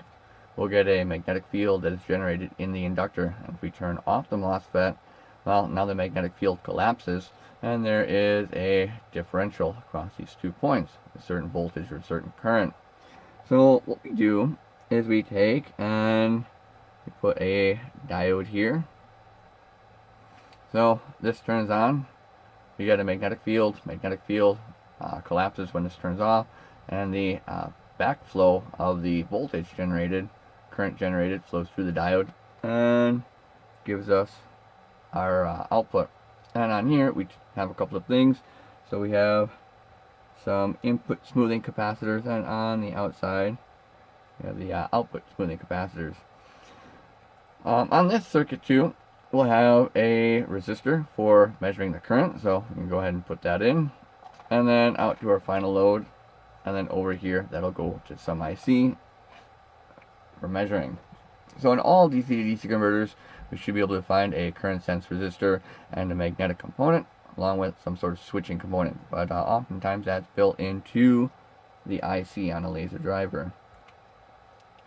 we'll get a magnetic field that is generated in the inductor. And if we turn off the MOSFET, well, now the magnetic field collapses, and there is a differential across these 2 points, a certain voltage or a certain current. So what we do is we take and we put a diode here. So this turns on, we get a magnetic field. Magnetic field collapses when this turns off, and the backflow of the voltage generated, current generated, flows through the diode and gives us our output. And on here we have a couple of things. So we have some input smoothing capacitors, and on the outside we have the output smoothing capacitors. On this circuit too, we'll have a resistor for measuring the current, so we can go ahead and put that in, and then out to our final load, and then over here that'll go to some IC for measuring. So in all DC to DC converters, we should be able to find a current sense resistor and a magnetic component, along with some sort of switching component, but oftentimes that's built into the IC on a laser driver.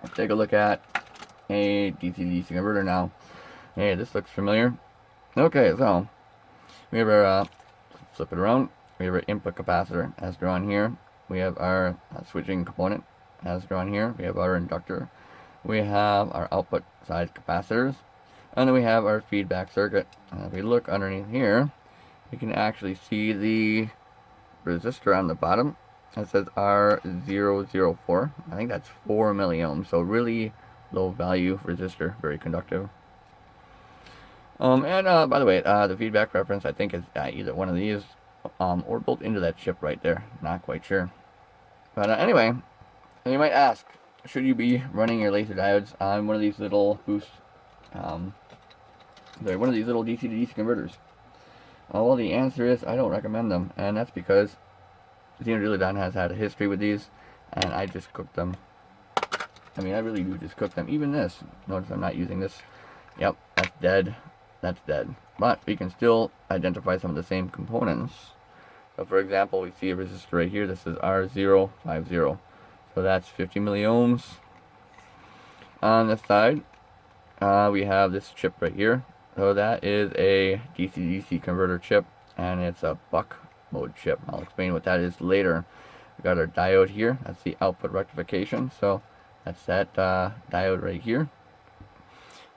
Let's take a look at a DC to DC converter now. Hey, this looks familiar. Okay, so we have our flip it around. We have our input capacitor as drawn here. We have our switching component as drawn here. We have our inductor. We have our output side capacitors, and then we have our feedback circuit. And if we look underneath here, you can actually see the resistor on the bottom. It says R004. I think that's 4 milliohms, so really low value resistor, very conductive. And by the way, the feedback reference I think is either one of these or built into that chip right there. Not quite sure. But anyway, you might ask, should you be running your laser diodes on one of these little one of these little DC to DC converters? Well, the answer is I don't recommend them, and that's because Diode has had a history with these, and I just cooked them. I mean, I really do just cook them. Even this, notice I'm not using this. Yep, that's dead. That's dead. But we can still identify some of the same components. So for example, we see a resistor right here. This is R050. So that's 50 milliohms. On this side, we have this chip right here. So that is a DC-DC converter chip, and it's a buck mode chip. I'll explain what that is later. We got our diode here. That's the output rectification. So that's that diode right here.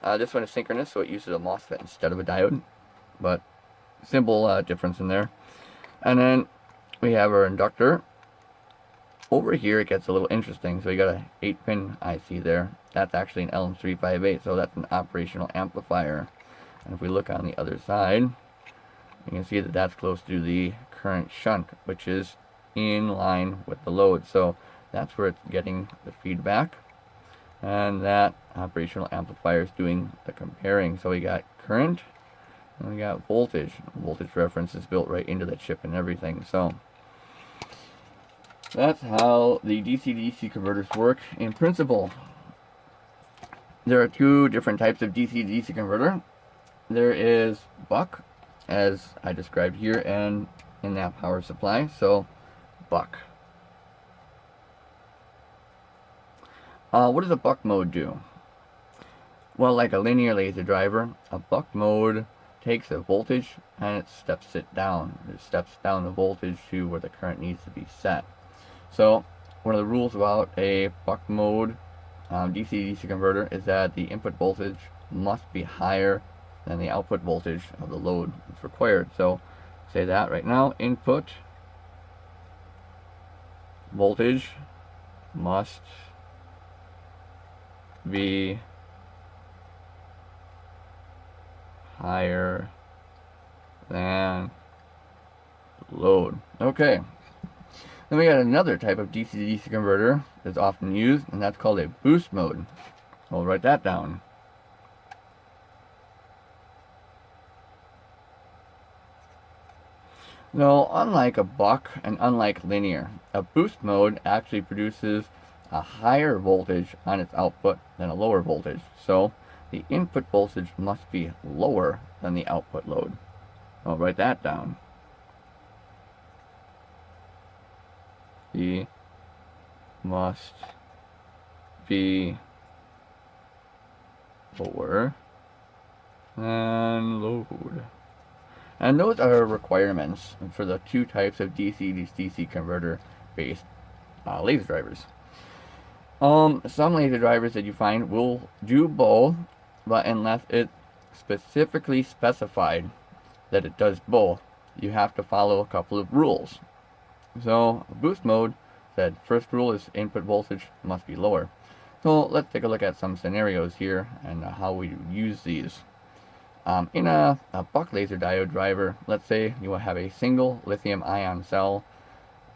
This one is synchronous, so it uses a MOSFET instead of a diode, but simple difference in there. And then we have our inductor. Over here it gets a little interesting. So you got a 8-pin IC there. That's actually an LM358, so that's an operational amplifier. And if we look on the other side, you can see that that's close to the current shunt, which is in line with the load. So that's where it's getting the feedback. And that operational amplifier is doing the comparing. So we got current and we got voltage. Voltage reference is built right into the chip and everything. So that's how the DC-DC converters work in principle. There are two different types of DC-DC converter. There is buck, as I described here, and in that power supply. So buck. What does a buck mode do? Well, like a linear laser driver, a buck mode takes a voltage and it steps it down. It steps down the voltage to where the current needs to be set. So one of the rules about a buck mode DC-DC converter is that the input voltage must be higher than the output voltage of the load that's required. So say that right now, input voltage must be higher than load. Okay. Then we got another type of DC to DC converter that's often used, and that's called a boost mode. I'll write that down. Now, unlike a buck and unlike linear, a boost mode actually produces a higher voltage on its output than a lower voltage. So the input voltage must be lower than the output load. I'll write that down. The must be lower than load. And those are requirements for the two types of DC to DC converter based laser drivers. Some laser drivers that you find will do both, but unless it's specifically specified that it does both, you have to follow a couple of rules. So boost mode said first rule is input voltage must be lower. So let's take a look at some scenarios here and how we use these. In a buck laser diode driver, let's say you will have a single lithium ion cell,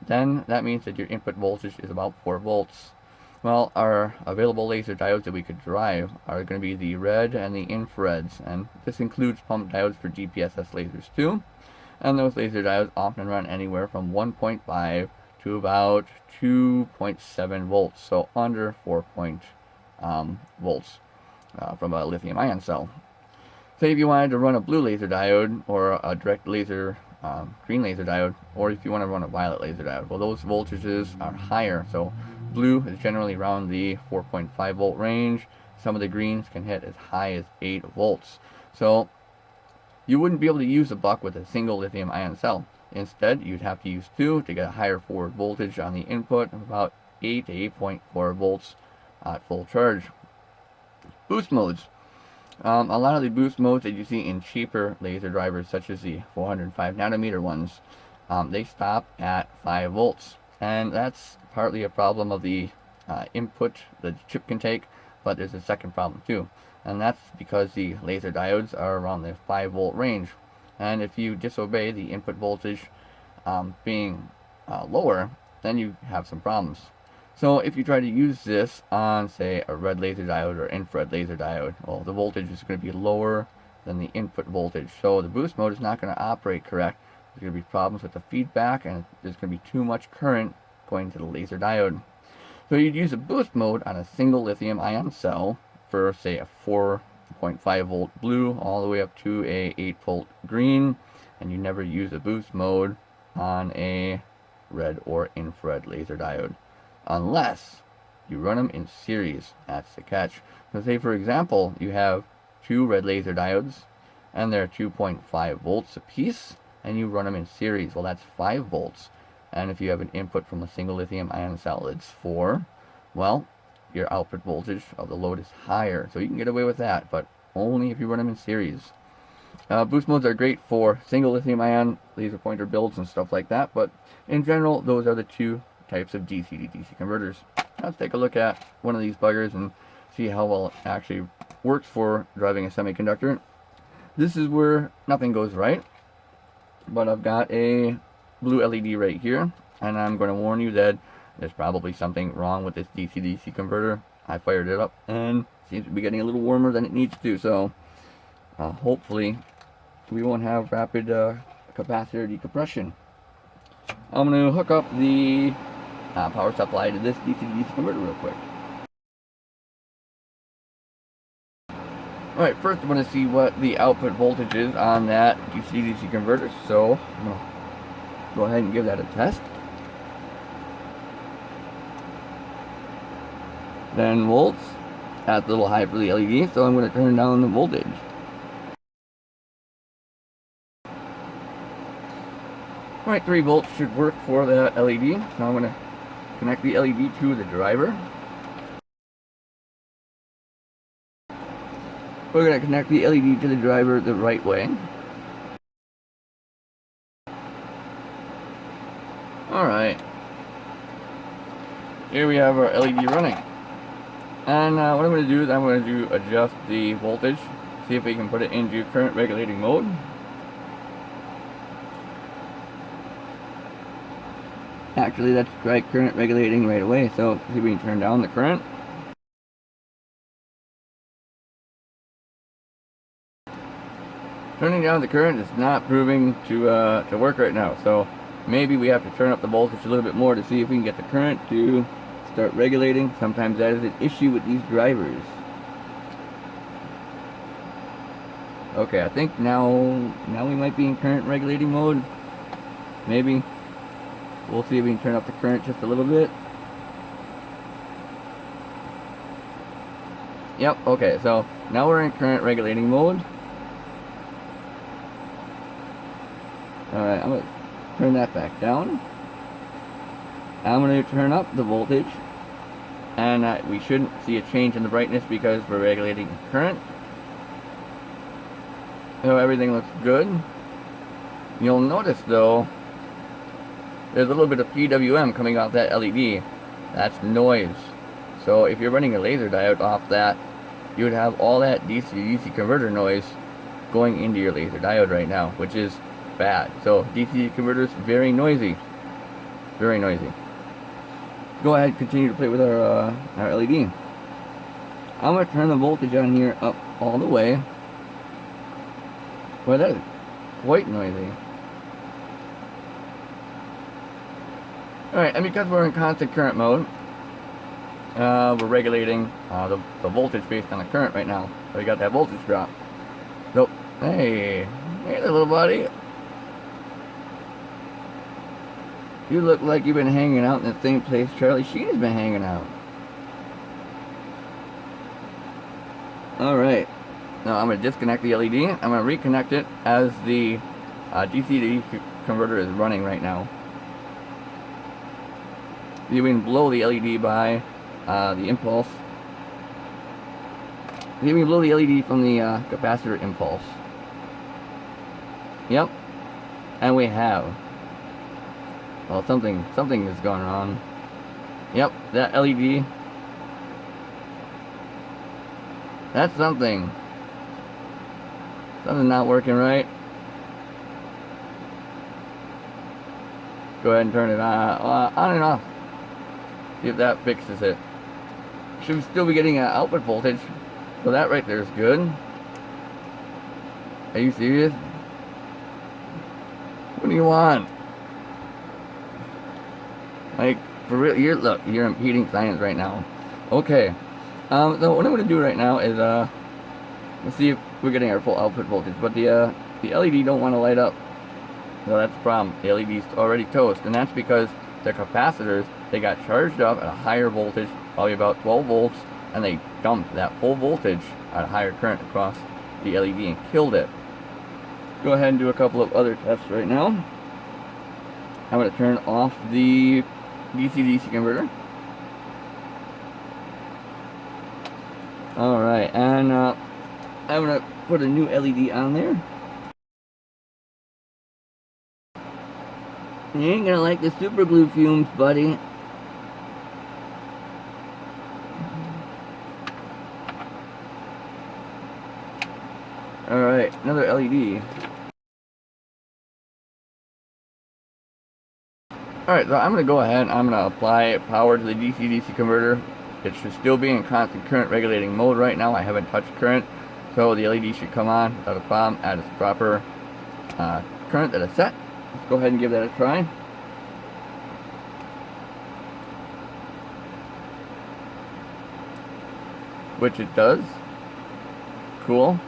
then that means that your input voltage is about 4 volts. Well, our available laser diodes that we could drive are going to be the red and the infrareds, and this includes pump diodes for GPSS lasers too. And those laser diodes often run anywhere from 1.5 to about 2.7 volts, so under 4 volts from a lithium ion cell. Say if you wanted to run a blue laser diode or a direct laser green laser diode, or if you want to run a violet laser diode, well, those voltages are higher. So blue is generally around the 4.5 volt range. Some of the greens can hit as high as 8 volts. So you wouldn't be able to use a buck with a single lithium ion cell. Instead, you'd have to use 2 to get a higher forward voltage on the input of about 8 to 8.4 volts at full charge. Boost modes. A lot of the boost modes that you see in cheaper laser drivers, such as the 405 nanometer ones, they stop at 5 volts. And that's partly a problem of the input the chip can take, but there's a second problem too. And that's because the laser diodes are around the 5 volt range. And if you disobey the input voltage being lower, then you have some problems. So if you try to use this on, say, a red laser diode or infrared laser diode, well, the voltage is going to be lower than the input voltage. So the boost mode is not going to operate correct. There's going to be problems with the feedback, and there's going to be too much current going to the laser diode. So you'd use a boost mode on a single lithium ion cell for, say, a 4.5 volt blue all the way up to a 8 volt green, and you never use a boost mode on a red or infrared laser diode, unless you run them in series. That's the catch. So say, for example, you have 2 red laser diodes, and they're 2.5 volts apiece, and you run them in series. Well, that's 5 volts. And if you have an input from a single lithium ion cell that's 4, well, your output voltage of the load is higher. So you can get away with that, but only if you run them in series. Boost modes are great for single lithium ion laser pointer builds and stuff like that, but in general, those are the 2 types of DC to DC converters. Let's take a look at one of these buggers and see how well it actually works for driving a semiconductor. This is where nothing goes right, but I've got a blue LED right here, and I'm going to warn you that there's probably something wrong with this DC to DC converter. I fired it up and it seems to be getting a little warmer than it needs to, so hopefully we won't have rapid capacitor decompression. I'm going to hook up the power supply to this DC to DC converter real quick. Alright, first I'm going to see what the output voltage is on that DC to DC converter, so I'm going to go ahead and give that a test. 10 volts. That's a little high for the LED, so I'm going to turn down the voltage. Alright, 3 volts should work for the LED, so I'm going to connect the LED to the driver. We're going to connect the LED to the driver the right way. Alright, here we have our LED running. And what I'm going to do is I'm going to adjust the voltage, see if we can put it into current regulating mode. Actually, let's try current regulating right away. So see if we can turn down the current. Turning down the current is not proving to work right now. So maybe we have to turn up the voltage a little bit more to see if we can get the current to start regulating. Sometimes that is an issue with these drivers. Okay, I think now we might be in current regulating mode. Maybe. We'll see if we can turn up the current just a little bit. Yep, okay, so now we're in current regulating mode. Alright, I'm going to turn that back down. I'm going to turn up the voltage. And we shouldn't see a change in the brightness because we're regulating current. So everything looks good. You'll notice though, there's a little bit of PWM coming off that LED. That's noise. So if you're running a laser diode off that, you would have all that DC to DC converter noise going into your laser diode right now, which is bad. So DC converters, very noisy. Very noisy. Go ahead and continue to play with our LED. I'm going to turn the voltage on here up all the way. Well, that is quite noisy. Alright, and because we're in constant current mode, we're regulating the voltage based on the current right now. So we got that voltage drop. So, hey there, little buddy. You look like you've been hanging out in the same place Charlie Sheen has been hanging out. Alright. Now I'm going to disconnect the LED. I'm going to reconnect it as the DC to DC converter is running right now. You can blow the LED by the impulse. You can blow the LED from the capacitor impulse. Yep. And we have. Well, something is going on. Yep, that LED. That's something. Something's not working right. Go ahead and turn it on and off. See if that fixes it. Should still be getting an output voltage. So that right there is good. Are you serious? What do you want? Like, for real, you're impeding science right now. Okay. So what I'm going to do right now is, let's see if we're getting our full output voltage. But the LED don't want to light up. So that's the problem. The LED's already toast. And that's because the capacitors, they got charged up at a higher voltage, probably about 12 volts, and they dumped that full voltage at a higher current across the LED and killed it. Go ahead and do a couple of other tests right now. I'm going to turn off the DC-DC converter. Alright, and I'm going to put a new LED on there. You ain't going to like the super glue fumes, buddy. Alright, another LED. Alright, so I'm going to go ahead and I'm going to apply power to the DC-DC converter. It should still be in constant current regulating mode right now. I haven't touched current, so the LED should come on without a problem at its proper current that is set. Let's go ahead and give that a try. Which it does. Cool.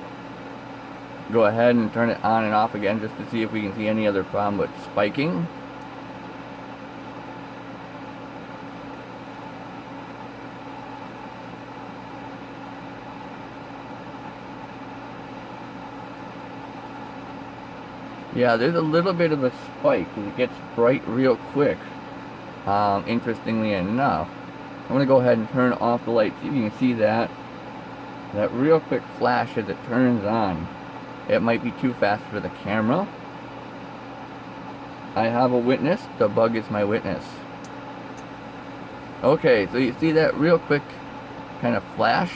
Go ahead and turn it on and off again just to see if we can see any other problem with spiking. Yeah, there's a little bit of a spike because it gets bright real quick. Interestingly enough, I'm going to go ahead and turn off the light. See if you can see that real quick flash as it turns on. It might be too fast for the camera. I have a witness. The bug is my witness. Okay, so you see that real quick kind of flash?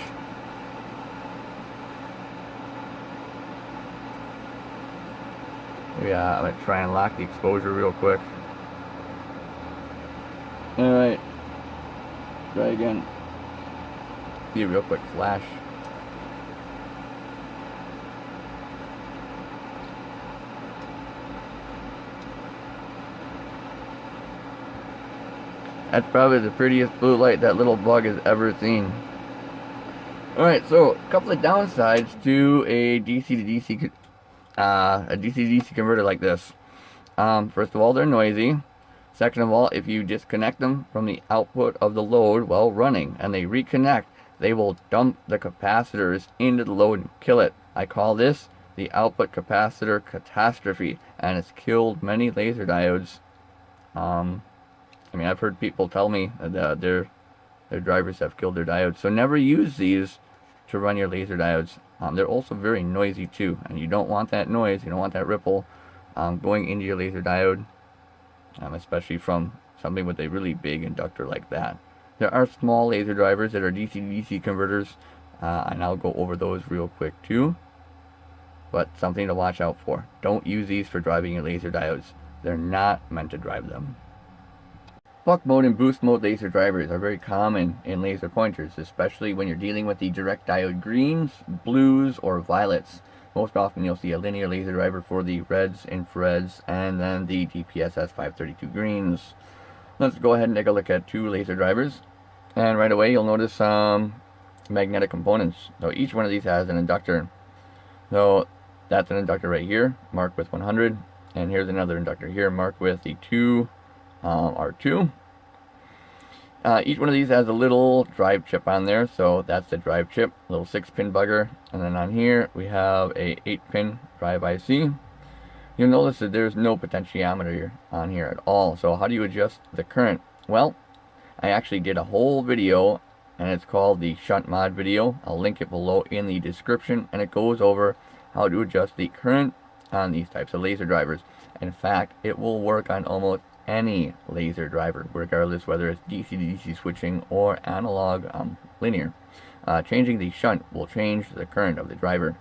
Yeah, I'm going to try and lock the exposure real quick. Alright, try again. See a real quick flash. That's probably the prettiest blue light that little bug has ever seen. Alright, so a couple of downsides to a DC to DC converter like this. First of all, they're noisy. Second of all, if you disconnect them from the output of the load while running and they reconnect, they will dump the capacitors into the load and kill it. I call this the output capacitor catastrophe, and it's killed many laser diodes. I mean, I've heard people tell me that their drivers have killed their diodes. So never use these to run your laser diodes. They're also very noisy too, and you don't want that noise, you don't want that ripple going into your laser diode, especially from something with a really big inductor like that. There are small laser drivers that are DC to DC converters, and I'll go over those real quick too. But something to watch out for. Don't use these for driving your laser diodes. They're not meant to drive them. Buck mode and boost mode laser drivers are very common in laser pointers, especially when you're dealing with the direct diode greens, blues, or violets. Most often you'll see a linear laser driver for the reds, infrareds, and then the DPSS 532 greens. Let's go ahead and take a look at two laser drivers. And right away you'll notice some magnetic components. So each one of these has an inductor. So that's an inductor right here, marked with 100. And here's another inductor here, marked with the 2 R2. Each one of these has a little drive chip on there, so that's the drive chip, little 6-pin bugger. And then on here we have a 8-pin drive IC. You'll notice that there's no potentiometer on here at all. So how do you adjust the current? Well, I actually did a whole video, and it's called the shunt mod video. I'll link it below in the description, and it goes over how to adjust the current on these types of laser drivers. In fact, it will work on almost any laser driver, regardless whether it's DC to DC switching or analog linear. Changing the shunt will change the current of the driver,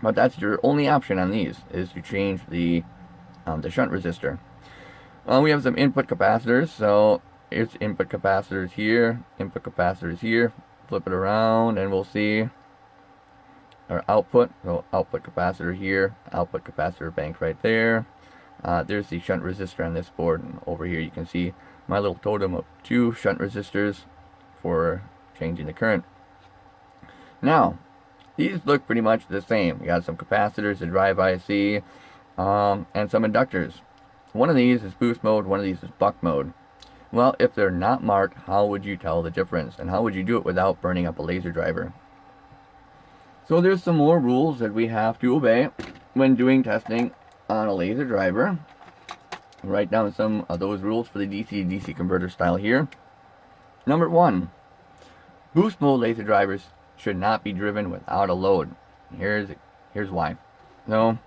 but that's your only option on these, is to change the shunt resistor. We have some input capacitors, so here's input capacitors here, input capacitors here. Flip it around and we'll see our output. So output capacitor here, output capacitor bank right there. There's the shunt resistor on this board, and over here you can see my little totem of 2 shunt resistors for changing the current. Now, these look pretty much the same. We got some capacitors, a drive IC, and some inductors. One of these is boost mode, one of these is buck mode. Well, if they're not marked, how would you tell the difference? And how would you do it without burning up a laser driver? So there's some more rules that we have to obey when doing testing on a laser driver. I'll write down some of those rules for the DC to DC converter style here. Number 1, boost mode laser drivers should not be driven without a load. Here's why. No,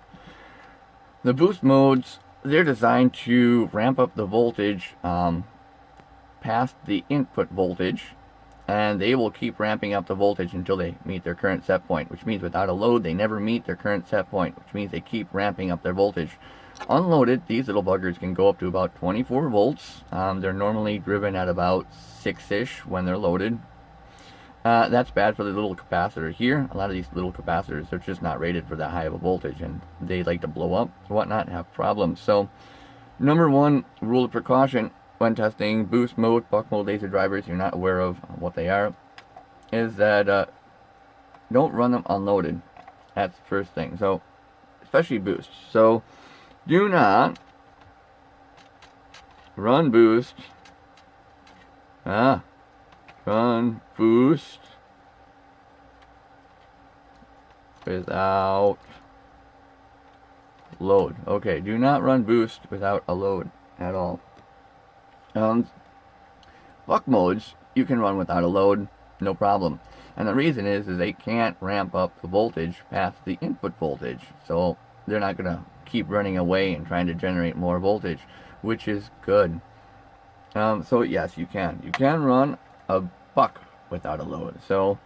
the boost modes, they're designed to ramp up the voltage past the input voltage, and they will keep ramping up the voltage until they meet their current set point, which means without a load they never meet their current set point, which means they keep ramping up their voltage. Unloaded, these little buggers can go up to about 24 volts. They're normally driven at about 6-ish when they're loaded. That's bad for the little capacitor here. A lot of these little capacitors, they're just not rated for that high of a voltage, and they like to blow up and whatnot and have problems. So number 1 rule of precaution when testing boost mode, buck mode laser drivers, you're not aware of what they are, is that don't run them unloaded. That's the first thing. So especially boost. So do not run boost. Run boost without load. Okay, do not run boost without a load at all. Buck modes you can run without a load, no problem. And the reason is they can't ramp up the voltage past the input voltage. So they're not going to keep running away and trying to generate more voltage, which is good. So yes, you can. You can run a buck without a load. So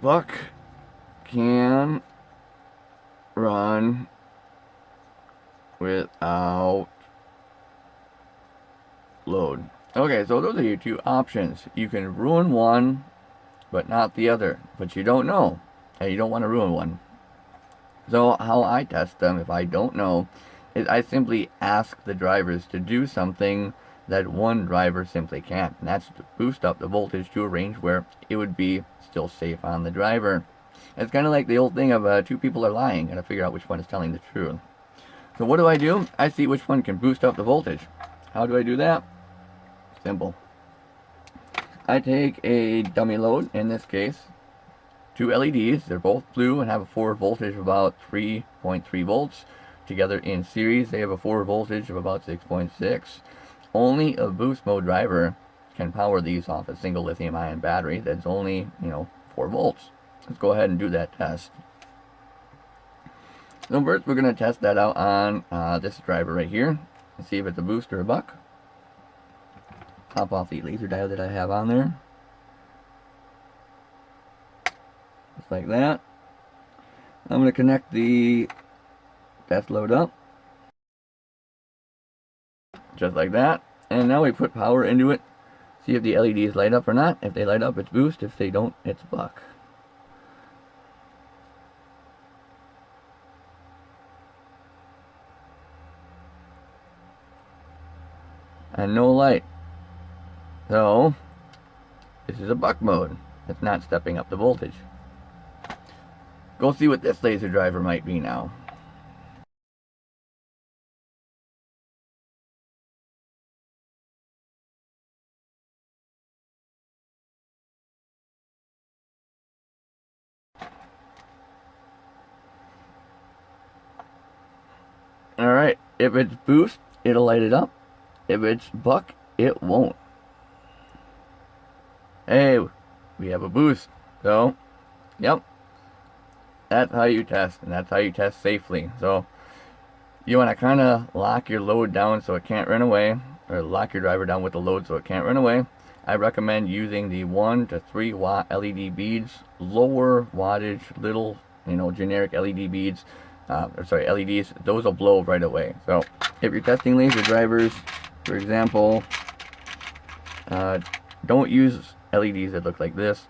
buck can run without load. Okay, so those are your two options. You can ruin one, but not the other. But you don't know, and you don't want to ruin one. So how I test them, if I don't know, is I simply ask the drivers to do something that one driver simply can't. And that's to boost up the voltage to a range where it would be still safe on the driver. It's kind of like the old thing of two people are lying. Gotta figure out which one is telling the truth. So what do? I see which one can boost up the voltage. How do I do that? Simple. I take a dummy load, in this case, two LEDs. They're both blue and have a forward voltage of about 3.3 volts. Together in series, they have a forward voltage of about 6.6. Only a boost mode driver can power these off a single lithium ion battery that's only, 4 volts. Let's go ahead and do that test. So first we're going to test that out on this driver right here and see if it's a boost or a buck. Pop off the laser diode that I have on there. Just like that. I'm going to connect the test load up. Just like that. And now we put power into it. See if the LEDs light up or not. If they light up, it's boost. If they don't, it's buck. And no light. So, this is a buck mode. It's not stepping up the voltage. Go see what this laser driver might be now. Alright, if it's boost, it'll light it up. If it's buck, it won't. Hey, we have a boost. So, yep. That's how you test, and that's how you test safely. So, you want to kind of lock your load down so it can't run away, or lock your driver down with the load so it can't run away. I recommend using the 1 to 3 watt LED beads, lower wattage, little, generic LED beads. LEDs, those will blow right away. So if you're testing laser drivers, for example, don't use LEDs that look like this.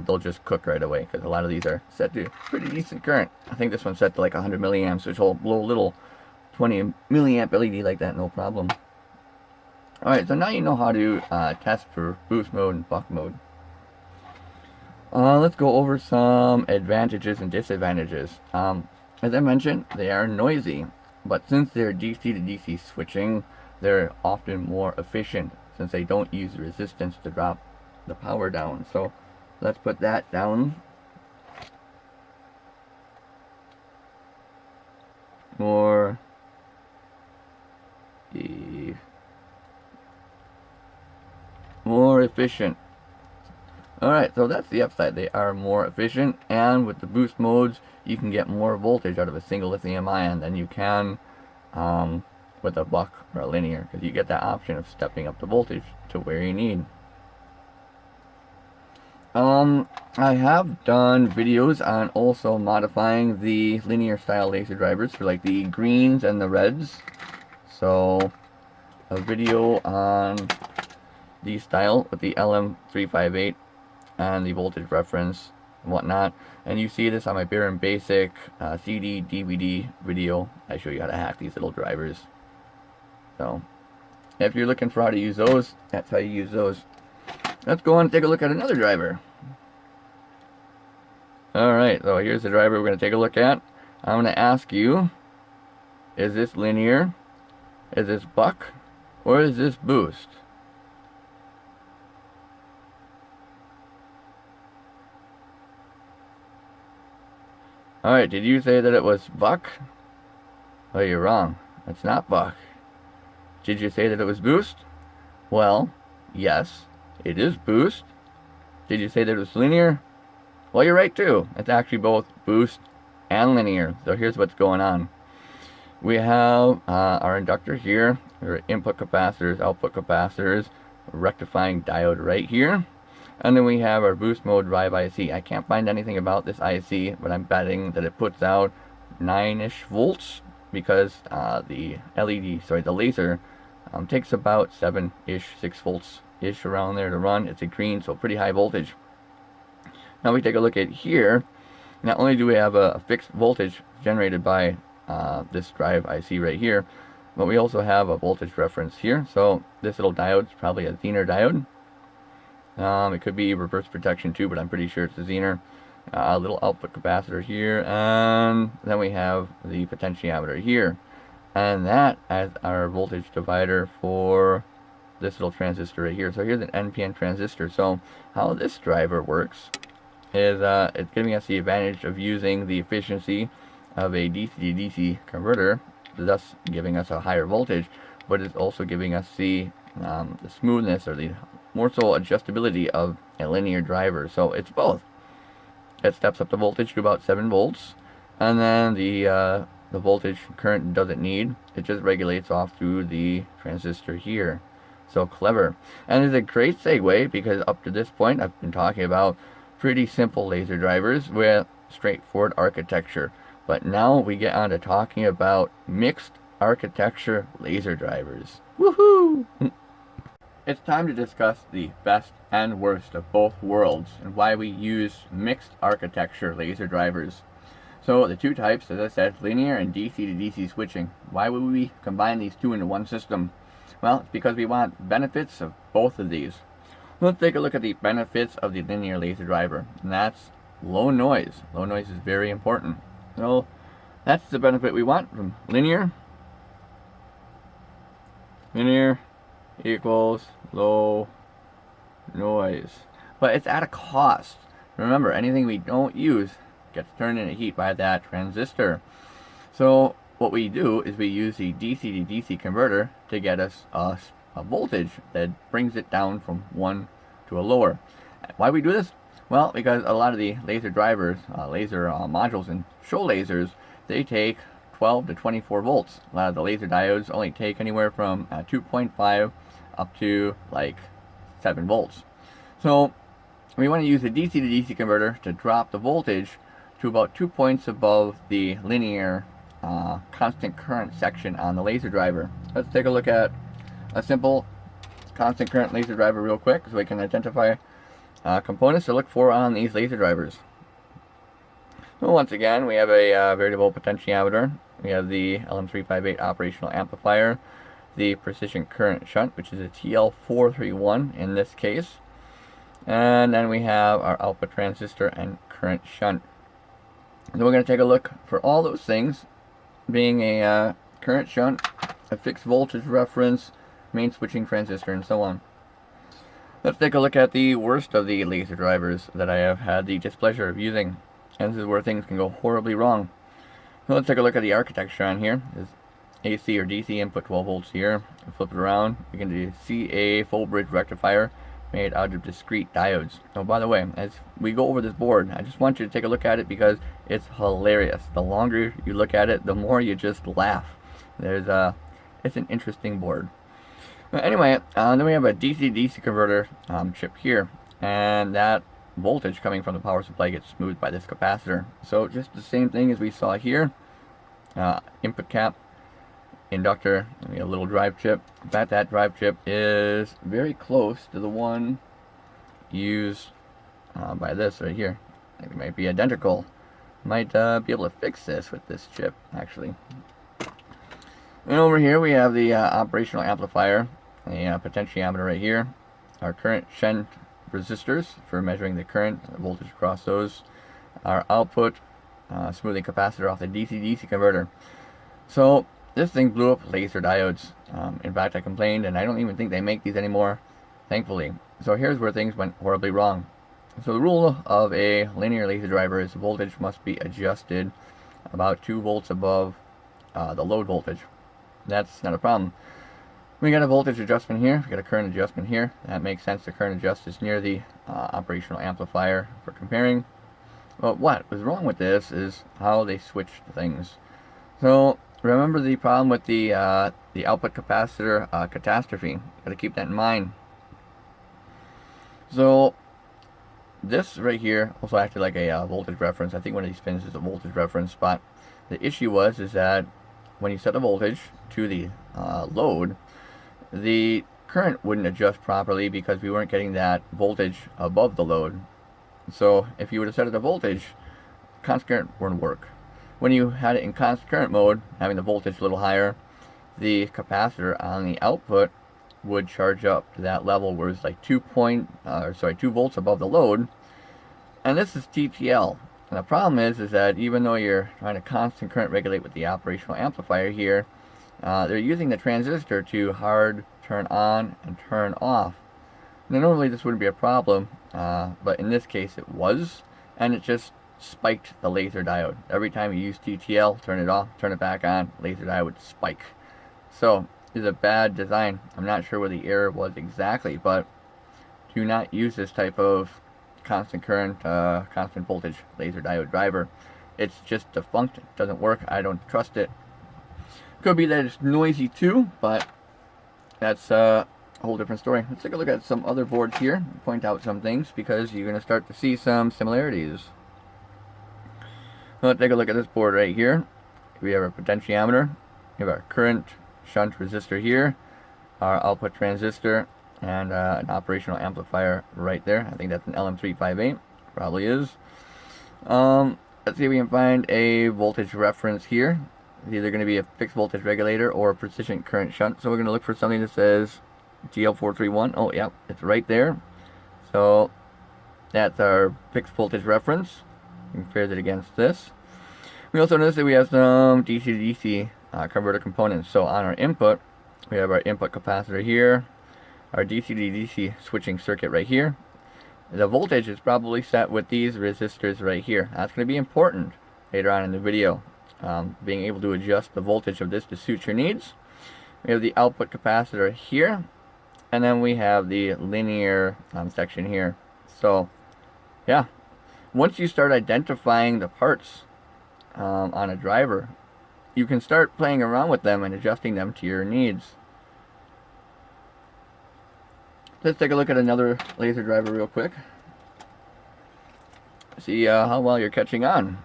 They'll just cook right away because a lot of these are set to pretty decent current. I think this one's set to like 100 milliamps, which will blow a little 20 milliamp LED like that, no problem. Alright, so now you know how to test for boost mode and buck mode. Let's go over some advantages and disadvantages. As I mentioned, they are noisy, but since they're DC to DC switching, they're often more efficient since they don't use resistance to drop the power down. So let's put that down. More efficient. Alright, so that's the upside. They are more efficient, and with the boost modes, you can get more voltage out of a single lithium ion than you can with a buck or a linear, because you get that option of stepping up the voltage to where you need. I have done videos on also modifying the linear style laser drivers for like the greens and the reds. So a video on the style with the LM358 and the voltage reference and whatnot, and you see this on my bare and basic CD DVD video. I show you how to hack these little drivers. So if you're looking for how to use those, that's how you use those. Let's go on and take a look at another driver. Alright, so here's the driver we're going to take a look at. I'm going to ask you, is this linear, is this buck, or is this boost? Alright, did you say that it was buck? Oh, you're wrong. It's not buck. Did you say that it was boost? Well, yes, it is boost. Did you say that it was linear? Well, you're right too. It's actually both boost and linear. So here's what's going on. We have our inductor here, our input capacitors, output capacitors, rectifying diode right here. And then we have our boost mode drive IC. I can't find anything about this IC, but I'm betting that it puts out 9-ish volts because the laser takes about 6 volts-ish around there to run. It's a green, so pretty high voltage. Now we take a look at here. Not only do we have a fixed voltage generated by this drive IC right here, but we also have a voltage reference here. So this little diode is probably a Zener diode. It could be reverse protection too, but I'm pretty sure it's a Zener. A little output capacitor here, and then we have the potentiometer here. And that as our voltage divider for this little transistor right here. So here's an NPN transistor. So how this driver works is it's giving us the advantage of using the efficiency of a DC to DC converter, thus giving us a higher voltage, but it's also giving us the smoothness, or the more so adjustability of a linear driver. So it's both. It steps up the voltage to about 7 volts, and then the voltage current doesn't need. It just regulates off through the transistor here. So clever. And it's a great segue, because up to this point I've been talking about pretty simple laser drivers with straightforward architecture. But now we get on to talking about mixed architecture laser drivers. Woohoo! It's time to discuss the best and worst of both worlds and why we use mixed architecture laser drivers. So the two types, as I said, linear and DC to DC switching. Why would we combine these two into one system? Well, it's because we want benefits of both of these. Let's take a look at the benefits of the linear laser driver, and that's low noise. Low noise is very important. So that's the benefit we want from linear. Linear equals low noise. But it's at a cost. Remember, anything we don't use gets turned into heat by that transistor. So what we do is we use the DC to DC converter to get us a voltage that brings it down from 1 to a lower. Why do we do this? Well, because a lot of the laser drivers, laser modules and show lasers, they take 12 to 24 volts. A lot of the laser diodes only take anywhere from 2.5 up to like 7 volts. So we want to use the DC to DC converter to drop the voltage to about 2 points above the linear constant current section on the laser driver. Let's take a look at a simple constant current laser driver real quick, so we can identify components to look for on these laser drivers. So once again, we have a variable potentiometer. We have the LM358 operational amplifier, the precision current shunt, which is a TL431 in this case, and then we have our output transistor and current shunt. Then we're going to take a look for all those things, being a current shunt, a fixed voltage reference, main switching transistor, and so on. Let's take a look at the worst of the laser drivers that I have had the displeasure of using. And this is where things can go horribly wrong. So let's take a look at the architecture on here. This AC or DC input 12 volts here. Flip it around. We can do CA full bridge rectifier made out of discrete diodes. Oh, by the way, as we go over this board, I just want you to take a look at it because it's hilarious. The longer you look at it, the more you just laugh. It's an interesting board. Anyway, then we have a DC-DC converter chip here, and that voltage coming from the power supply gets smoothed by this capacitor. So just the same thing as we saw here. Input cap, inductor, and we have a little drive chip. In fact, that drive chip is very close to the one used by this right here. I think it might be identical. Might be able to fix this with this chip, actually. And over here we have the operational amplifier, a potentiometer right here, our current shunt resistors for measuring the current voltage across those, our output smoothing capacitor off the DC-DC converter. So this thing blew up laser diodes. In fact, I complained, and I don't even think they make these anymore, thankfully. So here's where things went horribly wrong. So the rule of a linear laser driver is the voltage must be adjusted about 2 volts above the load voltage. That's not a problem. We got a voltage adjustment here, we got a current adjustment here. That makes sense. The current adjust is near the operational amplifier for comparing. But what was wrong with this is how they switched things. So remember the problem with the output capacitor catastrophe. Got to keep that in mind. So this right here also acted like a voltage reference. I think one of these pins is a voltage reference spot. The issue is that when you set the voltage to the load, the current wouldn't adjust properly because we weren't getting that voltage above the load. So if you were to set it to voltage, constant current wouldn't work. When you had it in constant current mode, having the voltage a little higher, the capacitor on the output would charge up to that level where it's like 2 volts above the load. And this is TTL. And the problem is that even though you're trying to constant current regulate with the operational amplifier here, they're using the transistor to hard turn on and turn off. Now normally this wouldn't be a problem, but in this case it was, and it just spiked the laser diode. Every time you use TTL, turn it off, turn it back on, laser diode would spike. So it's a bad design. I'm not sure where the error was exactly, but do not use this type of constant current, constant voltage laser diode driver. It's just defunct. It doesn't work. I don't trust it. Could be that it's noisy too, but that's a whole different story. Let's take a look at some other boards here and point out some things because you're going to start to see some similarities. Let's take a look at this board right here. We have our potentiometer. We have our current shunt resistor here, our output transistor, and an operational amplifier right there. I think that's an LM358. Probably is. Let's see if we can find a voltage reference here. It's either going to be a fixed voltage regulator or a precision current shunt. So we're going to look for something that says GL431. Oh, yeah, it's right there. So that's our fixed voltage reference. We compare it against this. We also notice that we have some DC to DC converter components. So on our input, we have our input capacitor here, our DC to DC switching circuit right here. The voltage is probably set with these resistors right here. That's going to be important later on in the video. Being able to adjust the voltage of this to suit your needs. We have the output capacitor here, and then we have the linear section here. So yeah, once you start identifying the parts on a driver, you can start playing around with them and adjusting them to your needs. Let's take a look at another laser driver real quick. See how well you're catching on.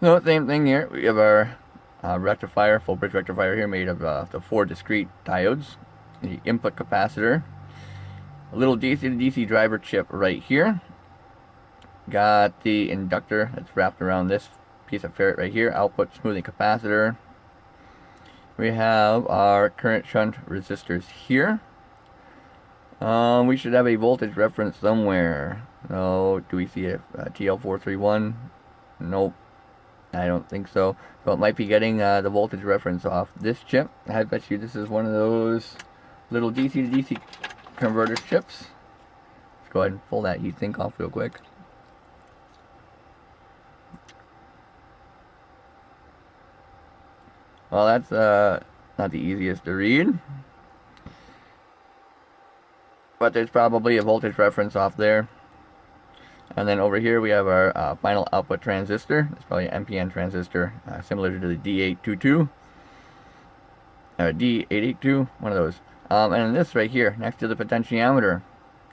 So same thing here. We have our rectifier, full bridge rectifier here, made of the 4 discrete diodes. The input capacitor, a little DC to DC driver chip right here. Got the inductor that's wrapped around this piece of ferrite right here. Output smoothing capacitor. We have our current shunt resistors here. We should have a voltage reference somewhere. No, do we see a TL431? Nope, I don't think so. So it might be getting the voltage reference off this chip. I bet you this is one of those little DC to DC converter chips. Let's go ahead and pull that heat sink off real quick. Well, that's not the easiest to read. But there's probably a voltage reference off there. And then over here we have our final output transistor. It's probably an NPN transistor, similar to the D822. Or D882, one of those. And then this right here, next to the potentiometer.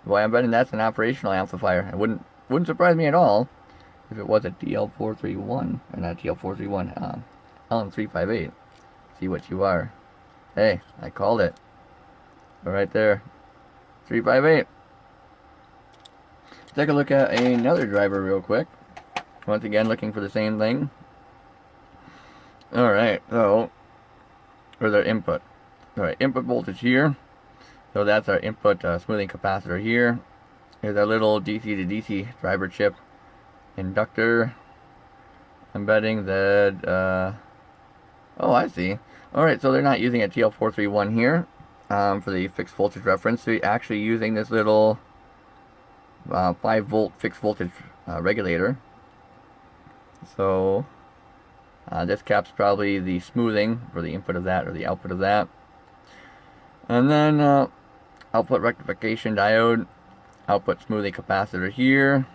Boy, I'm betting that's an operational amplifier. It wouldn't surprise me at all if it was a TL431, or not TL431, LM358. See what you are. Hey, I called it. Right there. 358. Take a look at another driver real quick. Once again, looking for the same thing. Alright, so where's our input? Alright, input voltage here. So that's our input smoothing capacitor here. Here's our little DC to DC driver chip inductor. I'm betting that, oh, I see. Alright, so they're not using a TL431 here for the fixed voltage reference. They're actually using this little 5 volt fixed voltage regulator. So this cap's probably the smoothing for the input of that or the output of that. And then output rectification diode, output smoothing capacitor here.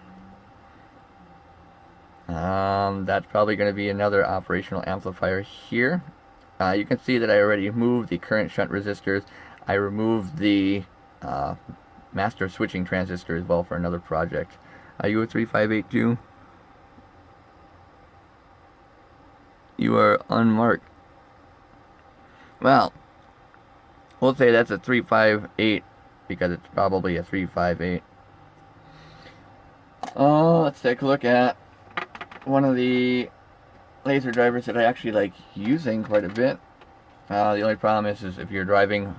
That's probably going to be another operational amplifier here. You can see that I already moved the current shunt resistors. I removed the master switching transistor as well for another project. You a 3582? You are unmarked. Well, we'll say that's a 358 because it's probably a 358. Let's take a look at one of the laser drivers that I actually like using quite a bit. The only problem is if you're driving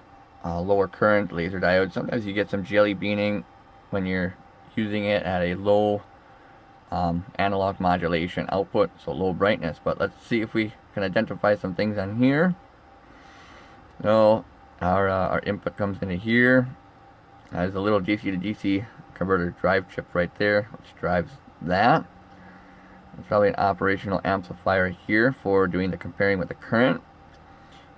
lower current laser diode, sometimes you get some jelly beaning when you're using it at a low analog modulation output, so low brightness. But let's see if we can identify some things on here. So our input comes into here. There's a little DC to DC converter drive chip right there, which drives that. It's probably an operational amplifier here for doing the comparing with the current.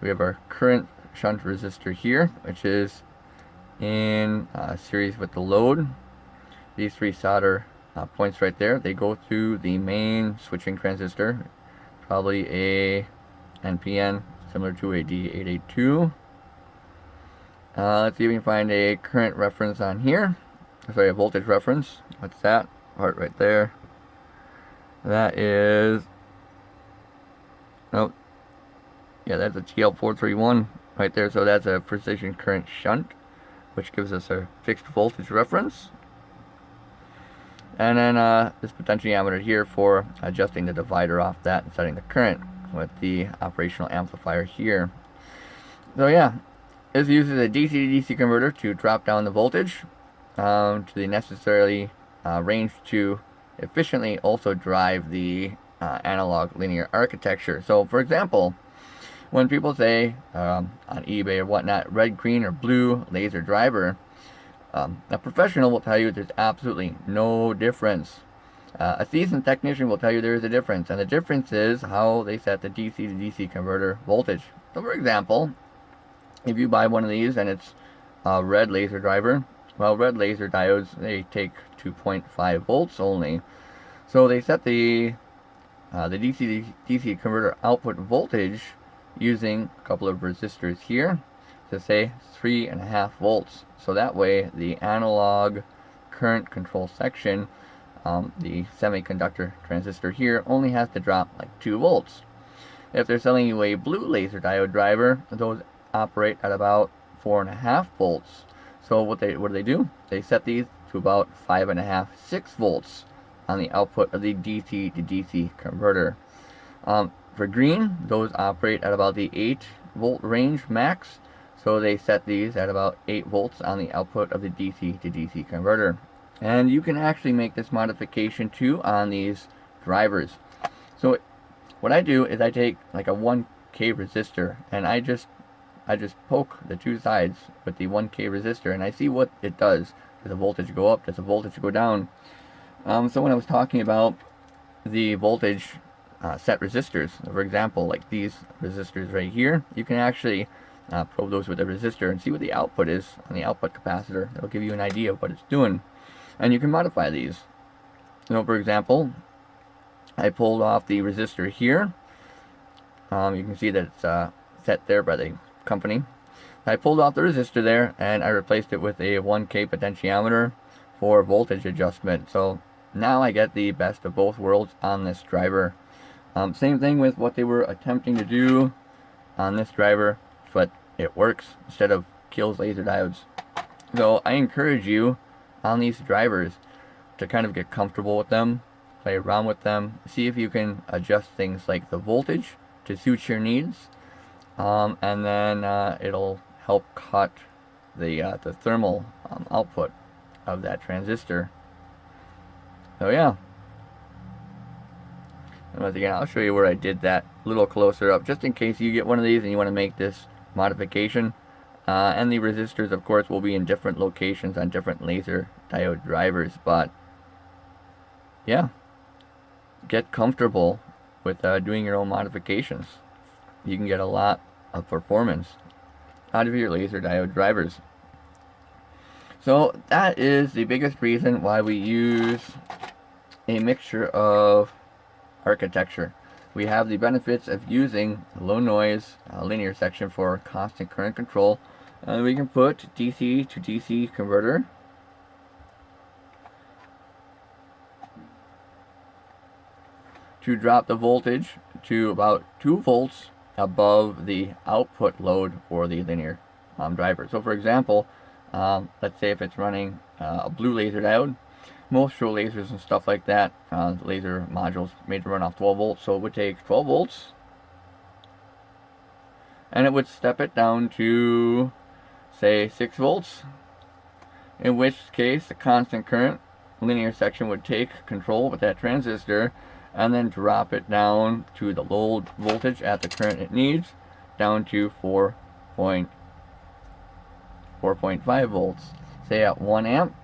We have our current shunt resistor here, which is in series with the load. These three solder points right there, they go through the main switching transistor, probably a NPN similar to a D882. Let's see if we can find a current reference on here. Sorry, a voltage reference. What's that part right there? That is, oh, yeah, that's a TL431 right there. So that's a precision current shunt, which gives us a fixed voltage reference. And then this potentiometer here for adjusting the divider off that and setting the current with the operational amplifier here. So yeah, this uses a DC to DC converter to drop down the voltage to the necessary range to efficiently also drive the analog linear architecture. So for example, when people say on eBay or whatnot, red, green, or blue laser driver, a professional will tell you there's absolutely no difference. A seasoned technician will tell you there is a difference, and the difference is how they set the DC to DC converter voltage. So for example, if you buy one of these and it's a red laser driver, well, red laser diodes, they take 2.5 volts only. So they set the DC to DC converter output voltage using a couple of resistors here to say 3.5 volts. So that way the analog current control section, the semiconductor transistor here, only has to drop like 2 volts. If they're selling you a blue laser diode driver, those operate at about 4.5 volts. So what do they do? They set these to about 5.5, 6 volts on the output of the DC to DC converter. For green, those operate at about the 8 volt range max. So they set these at about 8 volts on the output of the DC to DC converter. And you can actually make this modification too on these drivers. So what I do is I take like a 1K resistor and I just poke the two sides with the 1K resistor and I see what it does. Does the voltage go up? Does the voltage go down? So when I was talking about the voltage set resistors, for example, like these resistors right here, you can actually probe those with a resistor and see what the output is on the output capacitor. That'll give you an idea of what it's doing. And you can modify these. So for example, I pulled off the resistor here. You can see that it's set there by the company. I pulled off the resistor there and I replaced it with a 1K potentiometer for voltage adjustment. So now I get the best of both worlds on this driver. Same thing with what they were attempting to do on this driver, but it works instead of kills laser diodes. So I encourage you on these drivers to kind of get comfortable with them, play around with them, see if you can adjust things like the voltage to suit your needs, and then it'll help cut the thermal output of that transistor. So yeah. And once again, I'll show you where I did that a little closer up, just in case you get one of these and you want to make this modification. And the resistors, of course, will be in different locations on different laser diode drivers. But yeah, get comfortable with doing your own modifications. You can get a lot of performance out of your laser diode drivers. So that is the biggest reason why we use a mixture of architecture. We have the benefits of using low noise linear section for constant current control. We can put DC to DC converter, to drop the voltage to about 2 volts above the output load for the linear driver. So for example, let's say if it's running a blue laser diode, most show lasers and stuff like that, laser modules made to run off 12 volts, so it would take 12 volts and it would step it down to, say, 6 volts, in which case the constant current linear section would take control with that transistor and then drop it down to the low voltage at the current it needs, down to 4.5 volts, say at 1 amp.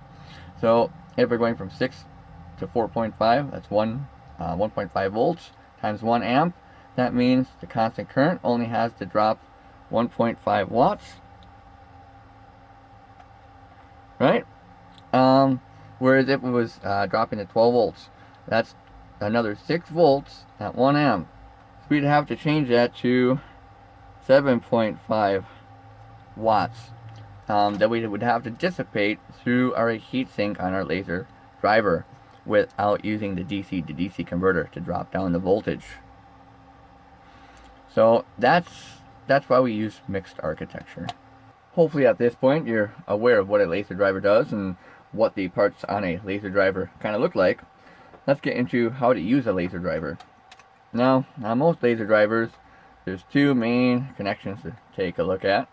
So if we're going from 6 to 4.5, that's 1.5 volts times 1 amp. That means the constant current only has to drop 1.5 watts, right? Whereas if it was dropping to 12 volts, that's another 6 volts at 1 amp. So we'd have to change that to 7.5 watts that we would have to dissipate through our heatsink on our laser driver without using the DC to DC converter to drop down the voltage. So that's why we use mixed architecture. Hopefully at this point you're aware of what a laser driver does and what the parts on a laser driver kind of look like. Let's get into how to use a laser driver. Now, on most laser drivers, there's two main connections to take a look at.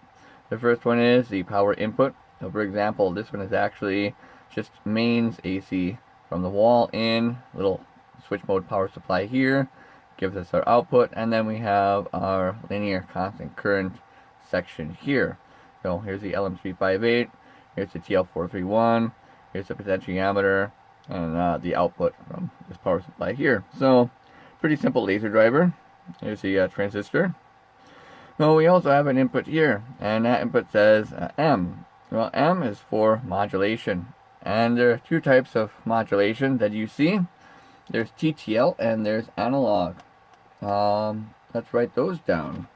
The first one is the power input. So for example, this one is actually just mains AC from the wall in, little switch mode power supply here, gives us our output, and then we have our linear constant current section here. So here's the LM358, here's the TL431, here's the potentiometer, and the output from this power supply here. So pretty simple laser driver. Here's the transistor. Well, we also have an input here, and that input says M. Well, M is for modulation, and there are two types of modulation that you see. There's TTL and there's analog. Let's write those down.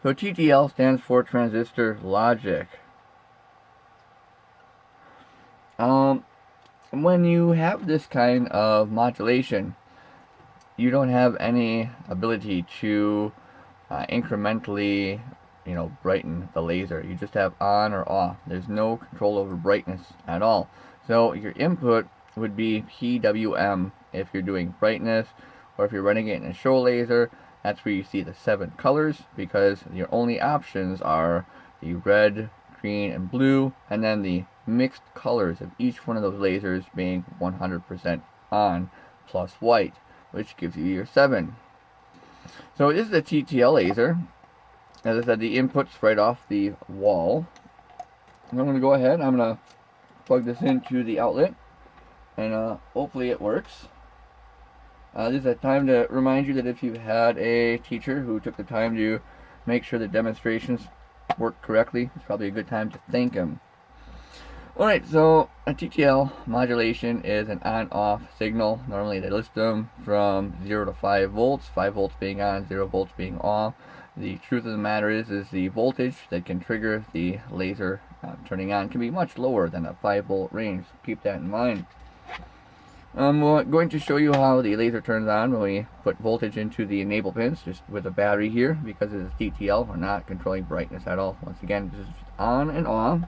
So TTL stands for transistor logic. When you have this kind of modulation, you don't have any ability to incrementally, brighten the laser. You just have on or off. There's no control over brightness at all. So your input would be PWM if you're doing brightness, or if you're running it in a show laser, that's where you see the 7 colors, because your only options are the red, green, and blue, and then the mixed colors of each one of those lasers being 100% on plus white, which gives you your 7. So this is a TTL laser. As I said, the input's right off the wall. I'm going to go ahead, I'm going to plug this into the outlet, and hopefully it works. This is a time to remind you that if you've had a teacher who took the time to make sure the demonstrations work correctly, it's probably a good time to thank him. Alright, so a TTL modulation is an on-off signal. Normally they list them from 0 to 5 volts, 5 volts being on, 0 volts being off. The truth of the matter is the voltage that can trigger the laser turning on can be much lower than a 5 volt range. Keep that in mind. I'm going to show you how the laser turns on when we put voltage into the enable pins, just with a battery here. Because it is TTL, we're not controlling brightness at all. Once again, this is on and off.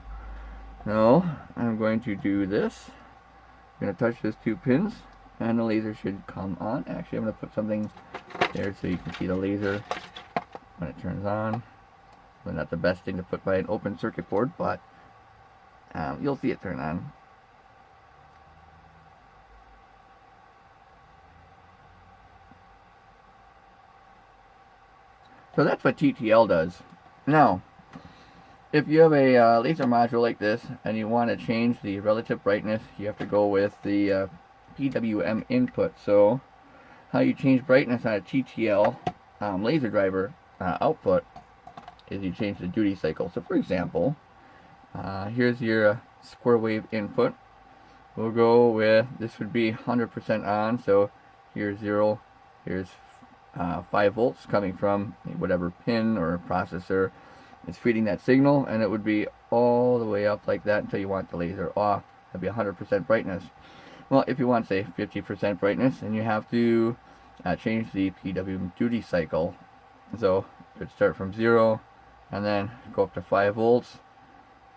Now, I'm going to do this. I'm going to touch those 2 pins, and the laser should come on. Actually, I'm going to put something there so you can see the laser when it turns on. Well, not the best thing to put by an open circuit board, but you'll see it turn on. So that's what TTL does. Now, if you have a laser module like this and you want to change the relative brightness, you have to go with the PWM input. So how you change brightness on a TTL laser driver output is you change the duty cycle. So for example, here's your square wave input. We'll go with, this would be 100% on, so here's 0, here's 5 volts coming from whatever pin or processor is feeding that signal, and it would be all the way up like that until you want the laser off. That'd be 100% brightness. Well, if you want, say, 50% brightness, then you have to change the PWM duty cycle So it would start from 0 and then go up to 5 volts.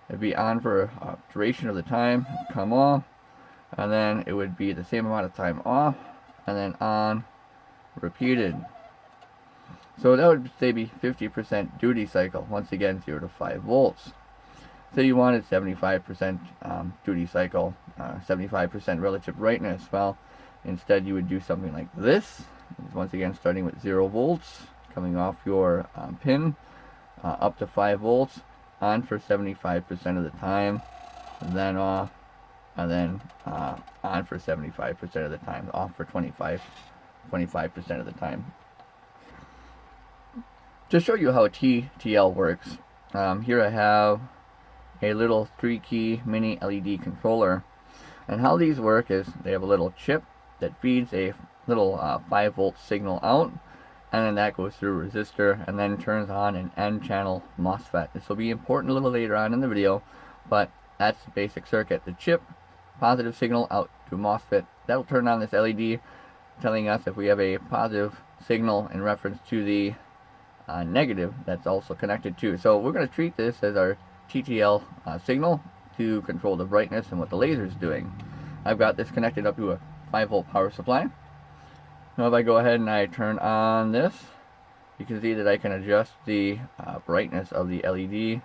It'd be on for a duration of the time, come off, and then it would be the same amount of time off, and then on, repeated. So that would say be 50% duty cycle, once again 0 to 5 volts. So you wanted 75% duty cycle, 75% relative brightness. Well, instead you would do something like this. Once again, starting with 0 volts, coming off your pin, up to 5 volts, on for 75% of the time, and then off, and then on for 75% of the time, off for 25% of the time. To show you how TTL works, here I have a little 3-key mini LED controller, and how these work is they have a little chip that feeds a little 5-volt signal out, and then that goes through a resistor and then turns on an N-channel MOSFET. This will be important a little later on in the video, but that's the basic circuit. The chip, positive signal out to MOSFET, that'll turn on this LED, telling us if we have a positive signal in reference to the negative that's also connected to. So we're going to treat this as our TTL signal to control the brightness and what the laser is doing. I've got this connected up to a 5-volt power supply. Now if I go ahead and I turn on this, you can see that I can adjust the brightness of the LED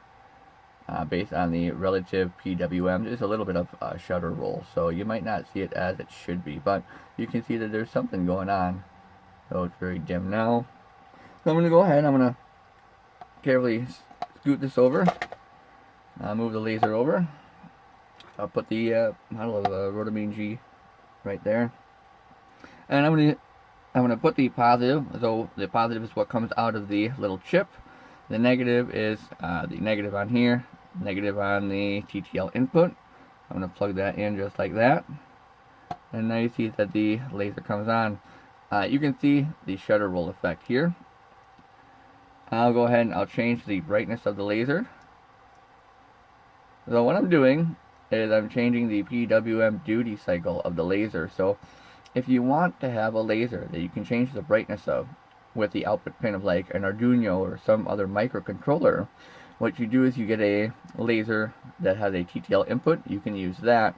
based on the relative PWM. There's a little bit of shutter roll, so you might not see it as it should be, but you can see that there's something going on. So it's very dim now. So I'm going to go ahead, I'm going to carefully scoot this over, move the laser over. I'll put the model of Rotobeam G right there, and I'm going to put the positive. So the positive is what comes out of the little chip. The negative is the negative on here, negative on the TTL input. I'm going to plug that in just like that, and now you see that the laser comes on. You can see the shutter roll effect here. I'll go ahead and I'll change the brightness of the laser. So what I'm doing is I'm changing the PWM duty cycle of the laser. So if you want to have a laser that you can change the brightness of with the output pin of like an Arduino or some other microcontroller, what you do is you get a laser that has a TTL input. You can use that,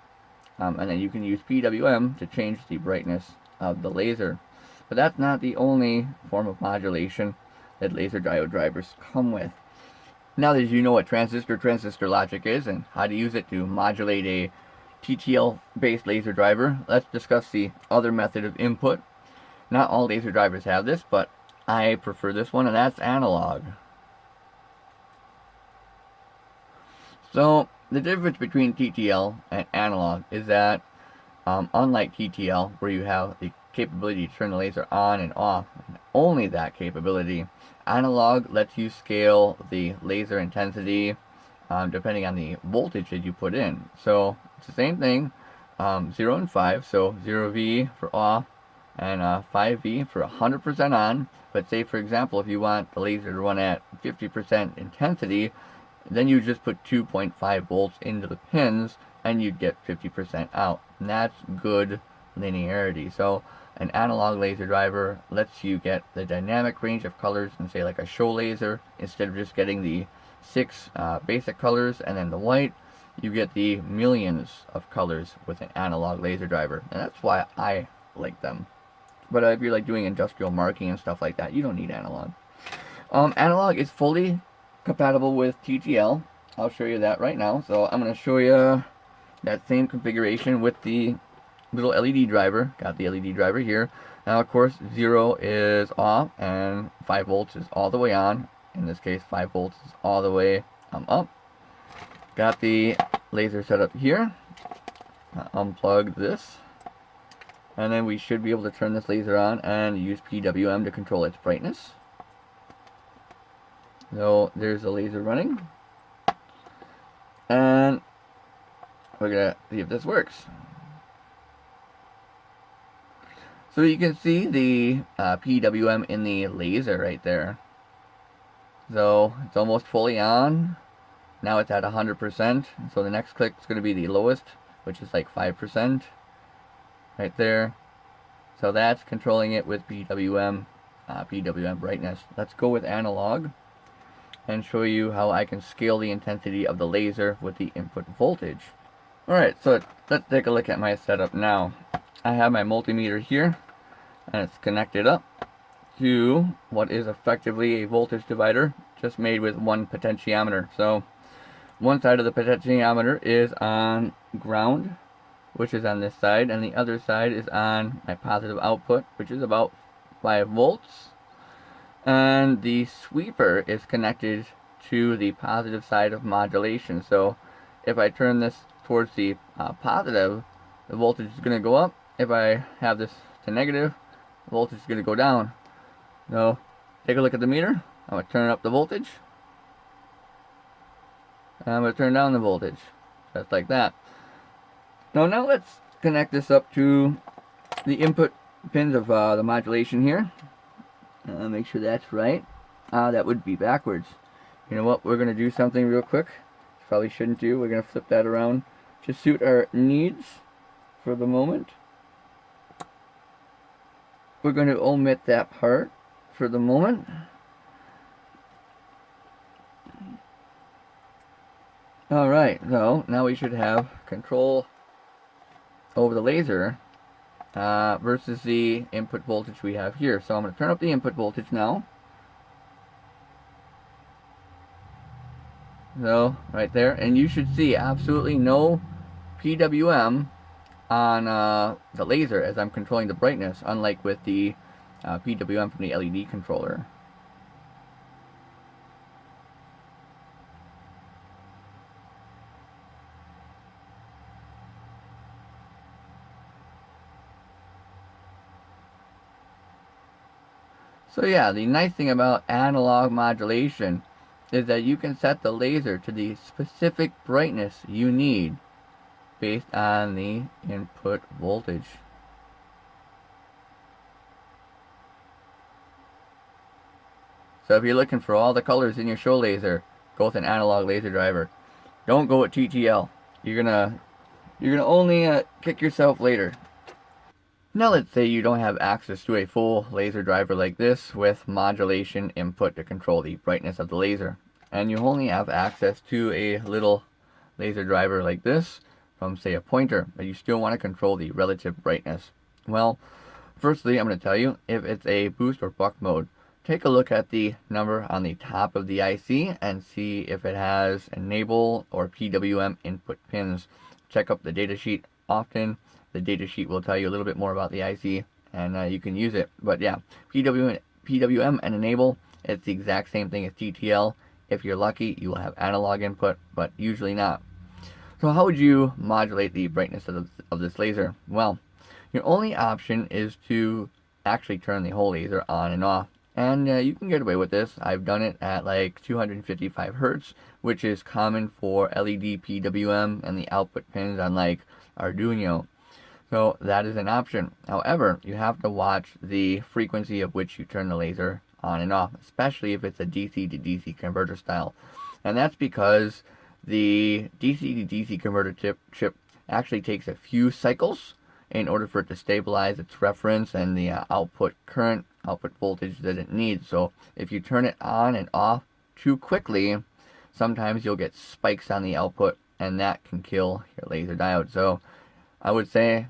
and then you can use PWM to change the brightness of the laser. But that's not the only form of modulation that laser diode drivers come with. Now that you know what transistor logic is and how to use it to modulate a TTL based laser driver, let's discuss the other method of input. Not all laser drivers have this, but I prefer this one, and that's analog. So the difference between TTL and analog is that unlike TTL, where you have the capability to turn the laser on and off, only that capability, analog lets you scale the laser intensity depending on the voltage that you put in. So it's the same thing, 0 and 5, so 0V for off and 5V for 100% on. But say for example, if you want the laser to run at 50% intensity, then you just put 2.5 volts into the pins and you'd get 50% out, and that's good linearity. So an analog laser driver lets you get the dynamic range of colors in, say, like a show laser. Instead of just getting the 6 basic colors and then the white, you get the millions of colors with an analog laser driver, and that's why I like them. But if you're like doing industrial marking and stuff like that, you don't need analog. Analog is fully compatible with TTL. I'll show you that right now. So I'm going to show you that same configuration with the little LED driver. Got the LED driver here. Now of course 0 is off and 5 volts is all the way on. In this case 5 volts is all the way up. Got the laser set up here. Unplug this, and then we should be able to turn this laser on and use PWM to control its brightness. So there's the laser running, and we're gonna see if this works. So you can see the PWM in the laser right there. So it's almost fully on. Now it's at 100%. So the next click is going to be the lowest, which is like 5% right there. So that's controlling it with PWM PWM brightness. Let's go with analog and show you how I can scale the intensity of the laser with the input voltage. Alright, so let's take a look at my setup now. I have my multimeter here, and it's connected up to what is effectively a voltage divider, just made with one potentiometer. So one side of the potentiometer is on ground, which is on this side, and the other side is on my positive output, which is about 5 volts. And the sweeper is connected to the positive side of modulation. So if I turn this towards the positive, the voltage is going to go up. If I have this to negative, the voltage is going to go down. So take a look at the meter. I'm going to turn up the voltage, and I'm going to turn down the voltage, just like that. Now let's connect this up to the input pins of the modulation here. Make sure that's right. That would be backwards. You know what? We're going to do something real quick. Probably shouldn't do. We're going to flip that around to suit our needs for the moment. We're going to omit that part for the moment. Alright, so now we should have control over the laser versus the input voltage we have here. So I'm going to turn up the input voltage now. So right there, and you should see absolutely no PWM on the laser as I'm controlling the brightness, unlike with the PWM from the LED controller. So yeah, the nice thing about analog modulation is that you can set the laser to the specific brightness you need based on the input voltage. So if you're looking for all the colors in your show laser, go with an analog laser driver. Don't go with TTL. You're gonna only kick yourself later. Now let's say you don't have access to a full laser driver like this with modulation input to control the brightness of the laser, and you only have access to a little laser driver like this from, say, a pointer, but you still want to control the relative brightness. Well, firstly, I'm going to tell you, if it's a boost or buck mode, take a look at the number on the top of the IC and see if it has enable or PWM input pins. Check up the datasheet often. The datasheet will tell you a little bit more about the IC, and you can use it. But yeah, PWM and enable, it's the exact same thing as TTL. If you're lucky, you will have analog input, but usually not. So how would you modulate the brightness of this laser? Well, your only option is to actually turn the whole laser on and off. And you can get away with this. I've done it at like 255 Hertz, which is common for LED PWM and the output pins on like Arduino. So that is an option. However, you have to watch the frequency of which you turn the laser on and off, especially if it's a DC to DC converter style. And that's because the DC to DC converter chip actually takes a few cycles in order for it to stabilize its reference and the output current, output voltage that it needs. So if you turn it on and off too quickly, sometimes you'll get spikes on the output, and that can kill your laser diode. So I would say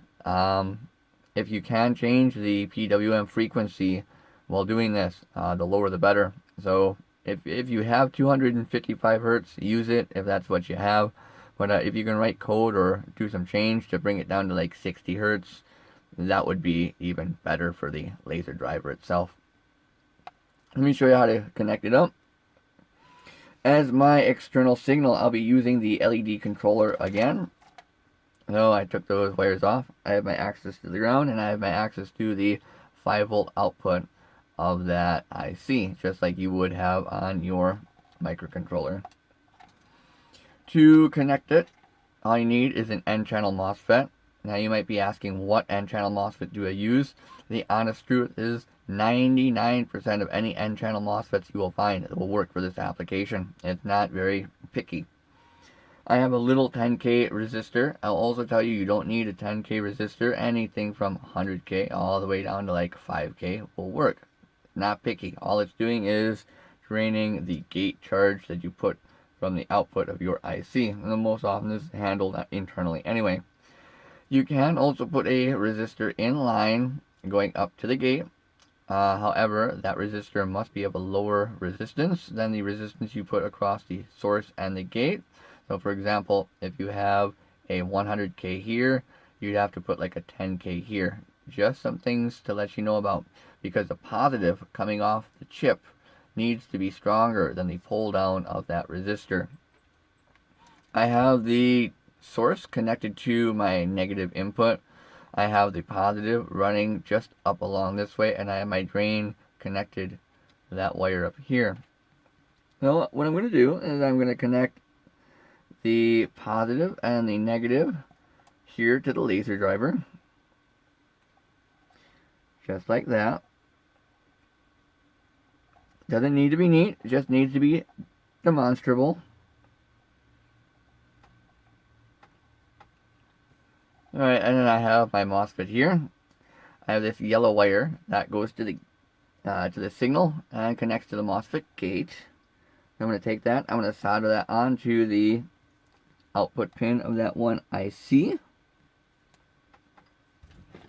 if you can change the PWM frequency while doing this, the lower the better. So if you have 255 Hertz, use it if that's what you have. But if you can write code or do some change to bring it down to like 60 Hertz, that would be even better for the laser driver itself. Let me show you how to connect it up. As my external signal, I'll be using the LED controller again. So I took those wires off. I have my access to the ground, and I have my access to the 5-volt output of that IC, just like you would have on your microcontroller. To connect it, all you need is an N-channel MOSFET. Now you might be asking, what N-channel MOSFET do I use? The honest truth is 99% of any N-channel MOSFETs you will find will work for this application. It's not very picky. I have a little 10K resistor. I'll also tell you, you don't need a 10K resistor. Anything from 100K all the way down to like 5K will work. not picky. All it's doing is draining the gate charge that you put from the output of your IC. And most often this is handled internally anyway. You can also put a resistor in line going up to the gate. However, that resistor must be of a lower resistance than the resistance you put across the source and the gate. So for example, if you have a 100K here, you'd have to put like a 10K here. Just some things to let you know about, because the positive coming off the chip needs to be stronger than the pull down of that resistor. I have the source connected to my negative input. I have the positive running just up along this way, and I have my drain connected to that wire up here. So what I'm going to do is I'm going to connect the positive and the negative here to the laser driver, just like that. Doesn't need to be neat, it just needs to be demonstrable. Alright, and then I have my MOSFET here. I have this yellow wire that goes to the signal and connects to the MOSFET gate. I'm going to take that, I'm going to solder that onto the output pin of that one IC,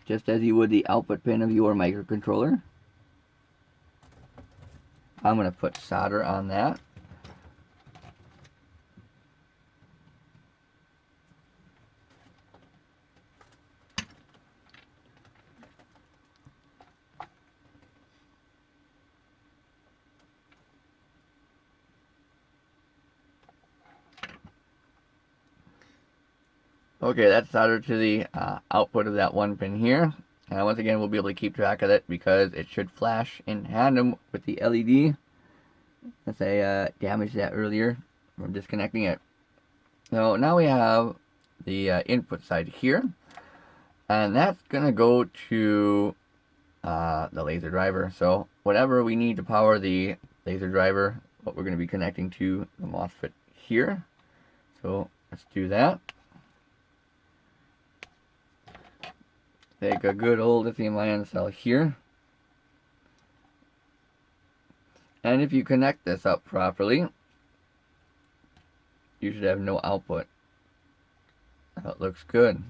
just as you would the output pin of your microcontroller. I'm going to put solder on that. Okay, that's soldered to the output of that one pin here. And once again, we'll be able to keep track of it because it should flash in tandem with the LED. As I damaged that earlier from disconnecting it. So now we have the input side here. And that's going to go to the laser driver. So whatever we need to power the laser driver, what we're going to be connecting to the MOSFET here. So let's do that. Take a good old lithium ion cell here. And if you connect this up properly, you should have no output. That looks good.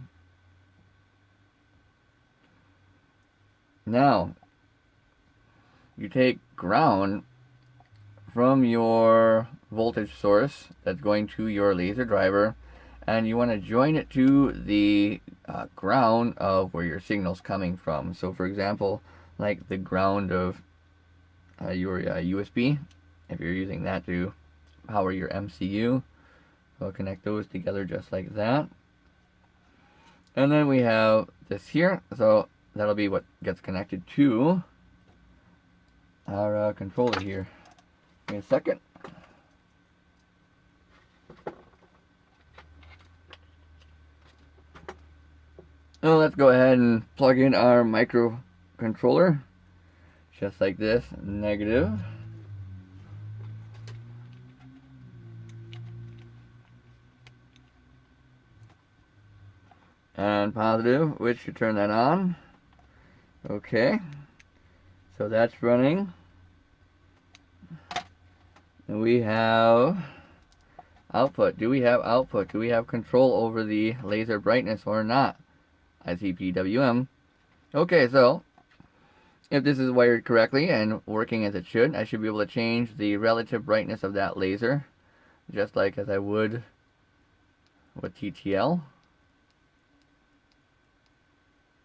Now, you take ground from your voltage source that's going to your laser driver, and you want to join it to the ground of where your signal's coming from. So for example, like the ground of your USB, if you're using that to power your MCU, so connect those together just like that. And then we have this here, so that'll be what gets connected to our controller here. Give me a second. Now let's go ahead and plug in our microcontroller, just like this, negative. And positive, which should turn that on. Okay, so that's running. And we have output. Do we have output? Do we have control over the laser brightness or not? I see PWM. Okay, so if this is wired correctly and working as it should, I should be able to change the relative brightness of that laser, just like as I would with TTL.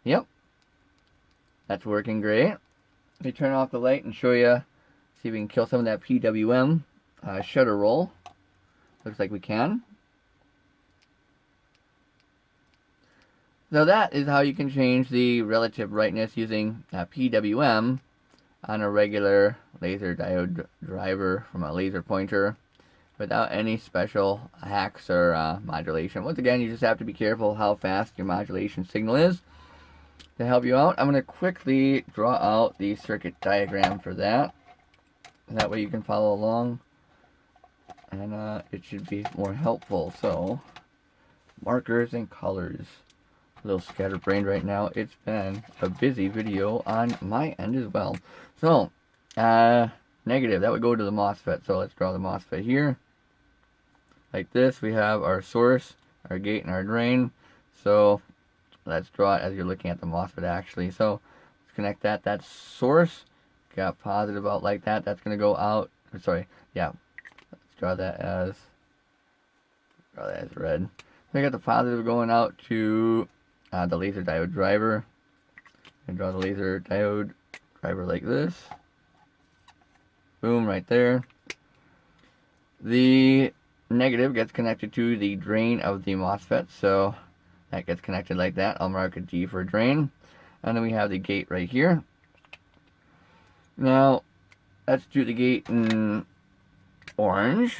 Yep, that's working great. Let me turn off the light and show you, see if we can kill some of that PWM shutter roll. Looks like we can. So that is how you can change the relative brightness using PWM on a regular laser diode driver from a laser pointer without any special hacks or modulation. Once again, you just have to be careful how fast your modulation signal is. To help you out, I'm going to quickly draw out the circuit diagram for that. That way you can follow along, and it should be more helpful. So, markers and colors. A little scatterbrained right now. It's been a busy video on my end as well. So, negative. That would go to the MOSFET. So let's draw the MOSFET here. Like this, we have our source, our gate, and our drain. So let's draw it as you're looking at the MOSFET actually. So let's connect that. That's source. Got positive out like that. That's going to go out. Sorry, yeah. Let's draw that as red. So I got the positive going out to the laser diode driver. And draw the laser diode driver like this. Boom, right there. The negative gets connected to the drain of the MOSFET, so that gets connected like that. I'll mark a G for drain. And then we have the gate right here. Now, let's do the gate in orange.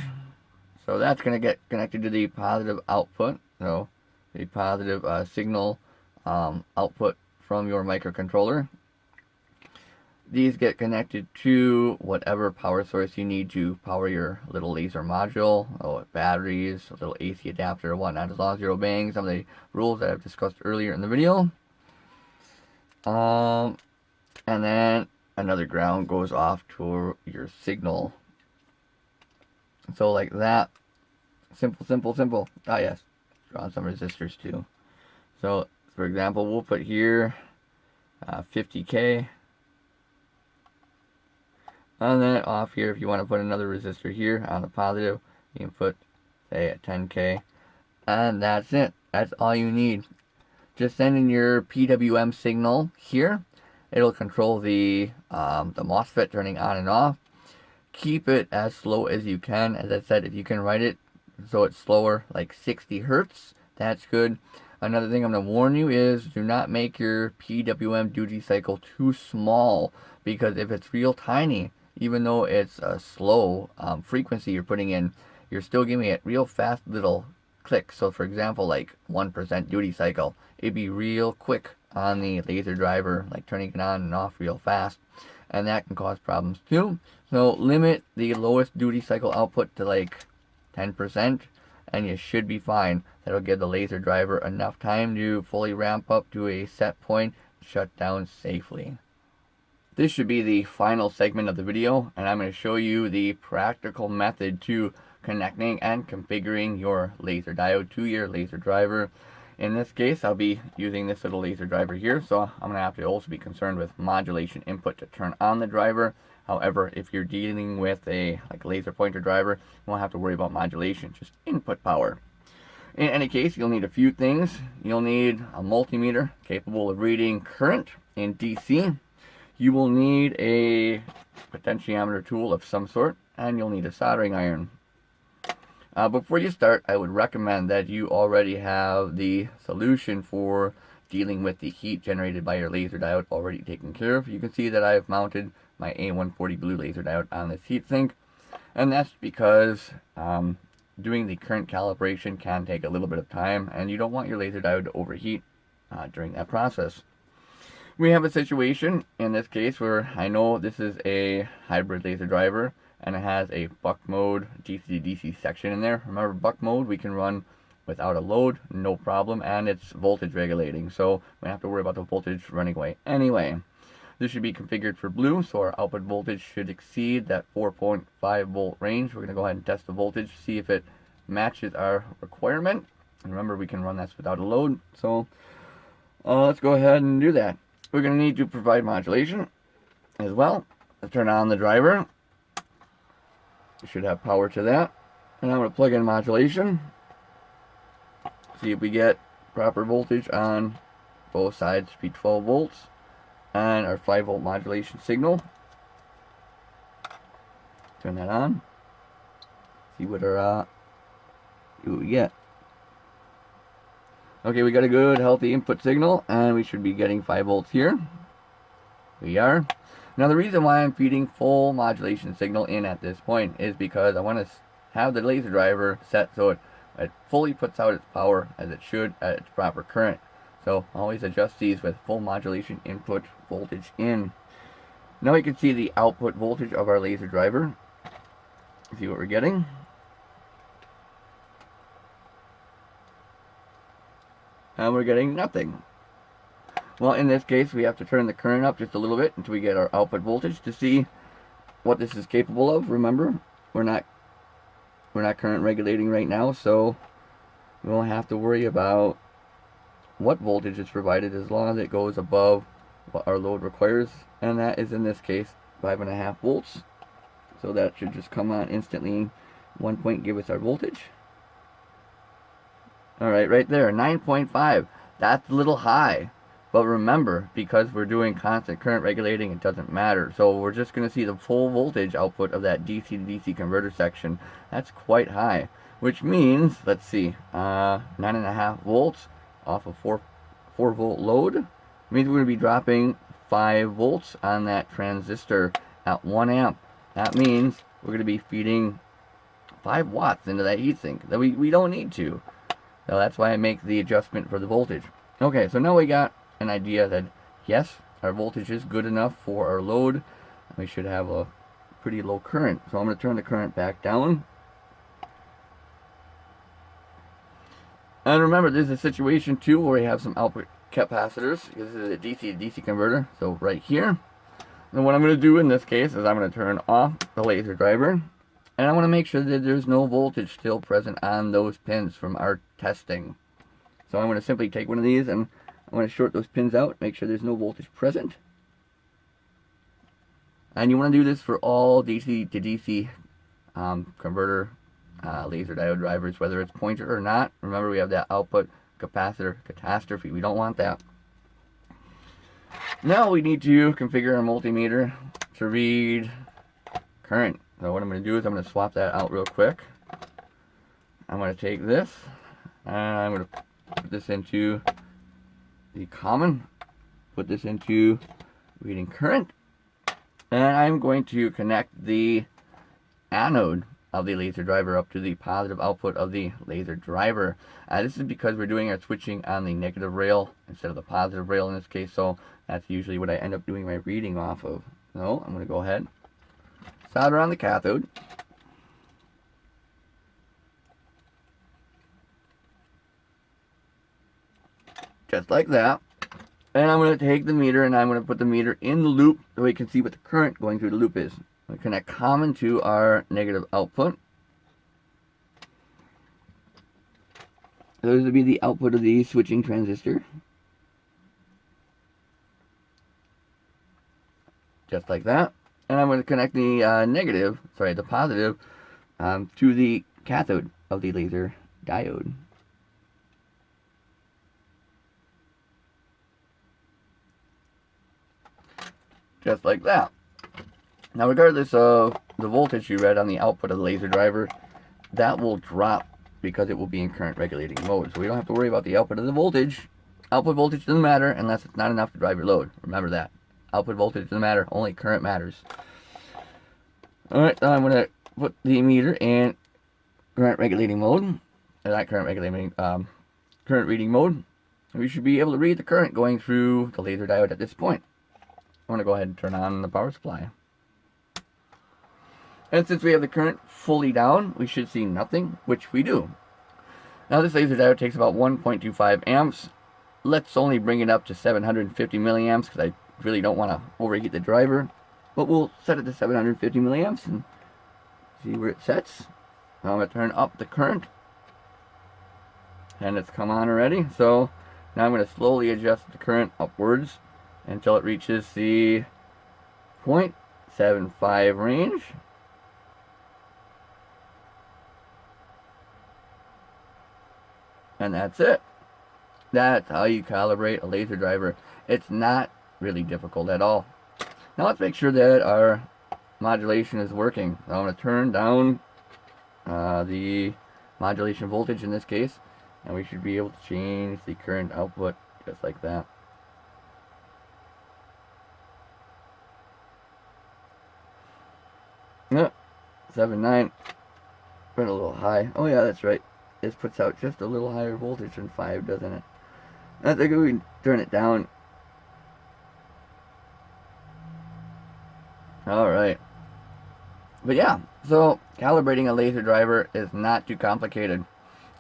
So that's going to get connected to the positive output. So the positive signal output from your microcontroller. These get connected to whatever power source you need to power your little laser module, batteries, a little AC adapter, or whatnot, as long as you're obeying some of the rules that I've discussed earlier in the video. And then another ground goes off to your signal. So like that. Simple, simple, simple. Ah, yes. Draw some resistors too. So, for example, we'll put here 50K. And then off here, if you want to put another resistor here on the positive, you can put, say, a 10K. And that's it. That's all you need. Just send in your PWM signal here. It'll control the MOSFET turning on and off. Keep it as slow as you can. As I said, if you can write it so it's slower, like 60 Hertz, that's good. Another thing I'm going to warn you is do not make your PWM duty cycle too small, because if it's real tiny, even though it's a slow frequency you're putting in, you're still giving it real fast little clicks. So for example, like 1% duty cycle, it'd be real quick on the laser driver, like turning it on and off real fast, and that can cause problems too. So limit the lowest duty cycle output to like 10%, and you should be fine. That'll give the laser driver enough time to fully ramp up to a set point, shut down safely. This should be the final segment of the video, and I'm going to show you the practical method to connecting and configuring your laser diode to your laser driver. In this case, I'll be using this little laser driver here, so I'm going to have to also be concerned with modulation input to turn on the driver. However, if you're dealing with a laser pointer driver, you won't have to worry about modulation, just input power. In any case, you'll need a few things. You'll need a multimeter capable of reading current in DC. You will need a potentiometer tool of some sort, and you'll need a soldering iron. Before you start, I would recommend that you already have the solution for dealing with the heat generated by your laser diode already taken care of. You can see that I've mounted my A140 blue laser diode on this heatsink, and that's because doing the current calibration can take a little bit of time, and you don't want your laser diode to overheat during that process. We have a situation in this case where I know this is a hybrid laser driver, and it has a buck mode DC to DC section in there. Remember, buck mode we can run without a load, no problem, and it's voltage regulating, so we don't have to worry about the voltage running away anyway. This should be configured for blue, so our output voltage should exceed that 4.5 volt range. We're going to go ahead and test the voltage, see if it matches our requirement. And remember, we can run this without a load, so let's go ahead and do that. We're going to need to provide modulation as well. Let's turn on the driver. We should have power to that. And I'm going to plug in modulation. See if we get proper voltage on both sides, be 12 volts. And our 5 volt modulation signal. Turn that on. See what we get. Okay, we got a good healthy input signal, and we should be getting 5 volts here. We are. Now the reason why I'm feeding full modulation signal in at this point is because I want to have the laser driver set so it fully puts out its power as it should at its proper current. So always adjust these with full modulation input voltage in. Now we can see the output voltage of our laser driver. See what we're getting. And we're getting nothing. Well, in this case, we have to turn the current up just a little bit until we get our output voltage to see what this is capable of. Remember, we're not current regulating right now, so we won't have to worry about what voltage is provided as long as it goes above what our load requires, and that is in this case 5.5 volts. So that should just come on instantly. 1 point give us our voltage. Alright, right there, 9.5. That's a little high. But remember, because we're doing constant current regulating, it doesn't matter. So we're just going to see the full voltage output of that DC to DC converter section. That's quite high. Which means, let's see, 9.5 volts off a 4 volt load. Means we're going to be dropping 5 volts on that transistor at 1 amp. That means we're going to be feeding 5 watts into that heatsink that we don't need to. So that's why I make the adjustment for the voltage. Okay, so now we got an idea that yes, our voltage is good enough for our load. We should have a pretty low current. So I'm going to turn the current back down. And remember, there's a situation too where we have some output capacitors. This is a DC to DC converter. So right here. And what I'm going to do in this case is I'm going to turn off the laser driver. And I want to make sure that there's no voltage still present on those pins from our testing. So I'm going to simply take one of these and I'm going to short those pins out, make sure there's no voltage present. And you want to do this for all DC to DC converter laser diode drivers, whether it's pointer or not. Remember, we have that output capacitor catastrophe. We don't want that. Now we need to configure our multimeter to read current. So what I'm going to do is I'm going to swap that out real quick. I'm going to take this and I'm going to put this into the common, put this into reading current, and I'm going to connect the anode of the laser driver up to the positive output of the laser driver. This is because we're doing our switching on the negative rail instead of the positive rail in this case, so that's usually what I end up doing my reading off of. So I'm going to go ahead, solder on the cathode. Just like that. And I'm going to take the meter and I'm going to put the meter in the loop so we can see what the current going through the loop is. We connect common to our negative output. Those would be the output of the switching transistor. Just like that. And I'm going to connect the the positive, to the cathode of the laser diode. Just like that. Now, regardless of the voltage you read on the output of the laser driver, that will drop because it will be in current regulating mode. So we don't have to worry about the output of the voltage. Output voltage doesn't matter unless it's not enough to drive your load. Remember that. Output voltage doesn't matter, only current matters. Alright, now I'm going to put the meter in current regulating mode. Not current regulating, current reading mode. We should be able to read the current going through the laser diode at this point. I'm going to go ahead and turn on the power supply. And since we have the current fully down, we should see nothing, which we do. Now this laser diode takes about 1.25 amps. Let's only bring it up to 750 milliamps because I really don't want to overheat the driver. But we'll set it to 750 milliamps and see where it sets. Now I'm going to turn up the current. And it's come on already. So now I'm going to slowly adjust the current upwards until it reaches the 0.75 range. And that's it. That's how you calibrate a laser driver. It's not really difficult at all. Now let's make sure that our modulation is working. I'm going to turn down the modulation voltage in this case, and we should be able to change the current output just like that. Yep, 7.9. Went a little high. Oh yeah, that's right. This puts out just a little higher voltage than 5, doesn't it? I think we can turn it down. Alright. But yeah, so calibrating a laser driver is not too complicated.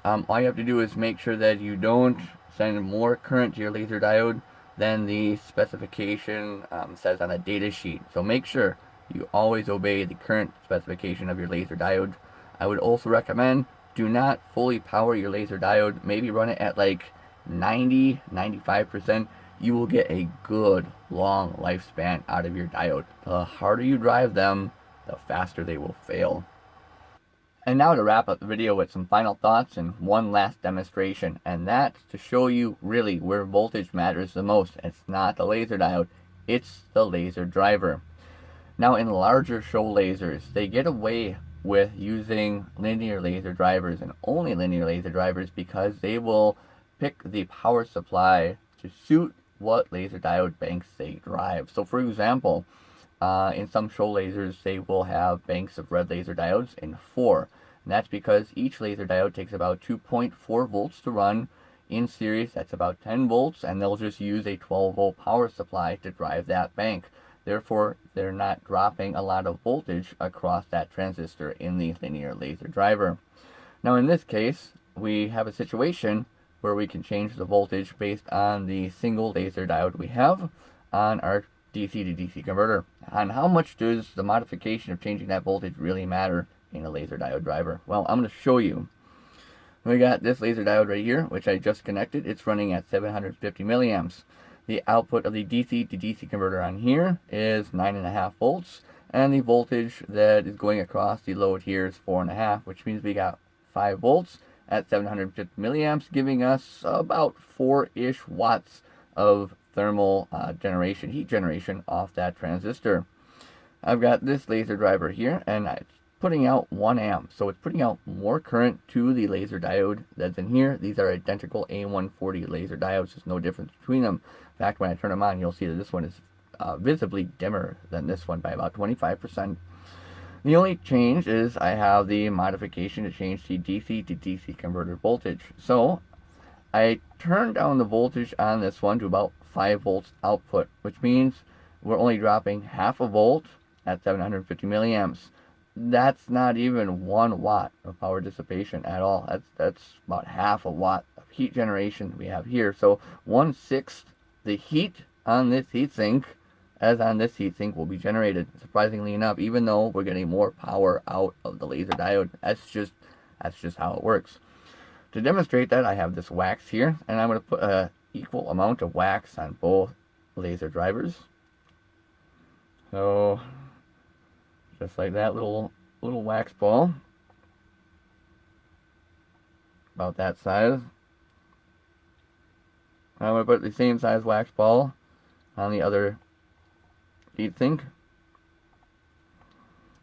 All you have to do is make sure that you don't send more current to your laser diode than the specification says on a data sheet. So make sure you always obey the current specification of your laser diode. I would also recommend do not fully power your laser diode. Maybe run it at like 90-95%. You will get a good long lifespan out of your diode. The harder you drive them, the faster they will fail. And now to wrap up the video with some final thoughts and one last demonstration, and that's to show you really where voltage matters the most. It's not the laser diode, it's the laser driver. Now in larger show lasers, they get away with using linear laser drivers and only linear laser drivers because they will pick the power supply to suit what laser diode banks they drive. So for example, in some show lasers, they will have banks of red laser diodes in 4. And that's because each laser diode takes about 2.4 volts to run. In series, that's about 10 volts, and they'll just use a 12-volt power supply to drive that bank. Therefore, they're not dropping a lot of voltage across that transistor in the linear laser driver. Now in this case, we have a situation where we can change the voltage based on the single laser diode we have on our DC to DC converter. And how much does the modification of changing that voltage really matter in a laser diode driver? Well, I'm going to show you. We got this laser diode right here, which I just connected. It's running at 750 milliamps. The output of the DC to DC converter on here is 9.5 volts, and the voltage that is going across the load here is 4.5, which means we got 5 volts at 750 milliamps, giving us about 4-ish watts of thermal generation, heat generation off that transistor. I've got this laser driver here, and it's putting out 1 amp, so it's putting out more current to the laser diode that's in here. These are identical A140 laser diodes. There's no difference between them. In fact, when I turn them on, you'll see that this one is visibly dimmer than this one by about 25%. The only change is I have the modification to change the DC to DC converter voltage. So I turned down the voltage on this one to about 5 volts output, which means we're only dropping half a volt at 750 milliamps. That's not even 1 watt of power dissipation at all. That's about half a watt of heat generation we have here. So 1/6 the heat on this heatsink as on this heatsink will be generated, surprisingly enough, even though we're getting more power out of the laser diode. That's just how it works. To demonstrate that, I have this wax here, and I'm going to put an equal amount of wax on both laser drivers. So just like that, little wax ball, about that size. I'm going to put the same size wax ball on the other heatsink.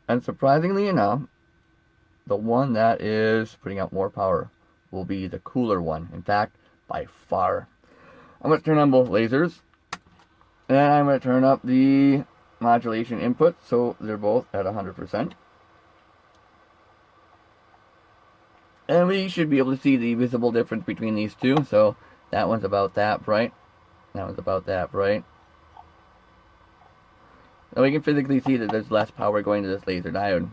And surprisingly enough, the one that is putting out more power will be the cooler one. In fact, by far. I'm going to turn on both lasers, and I'm going to turn up the modulation input so they're both at 100%. And we should be able to see the visible difference between these two. So that one's about that bright. That one's about that bright. And we can physically see that there's less power going to this laser diode.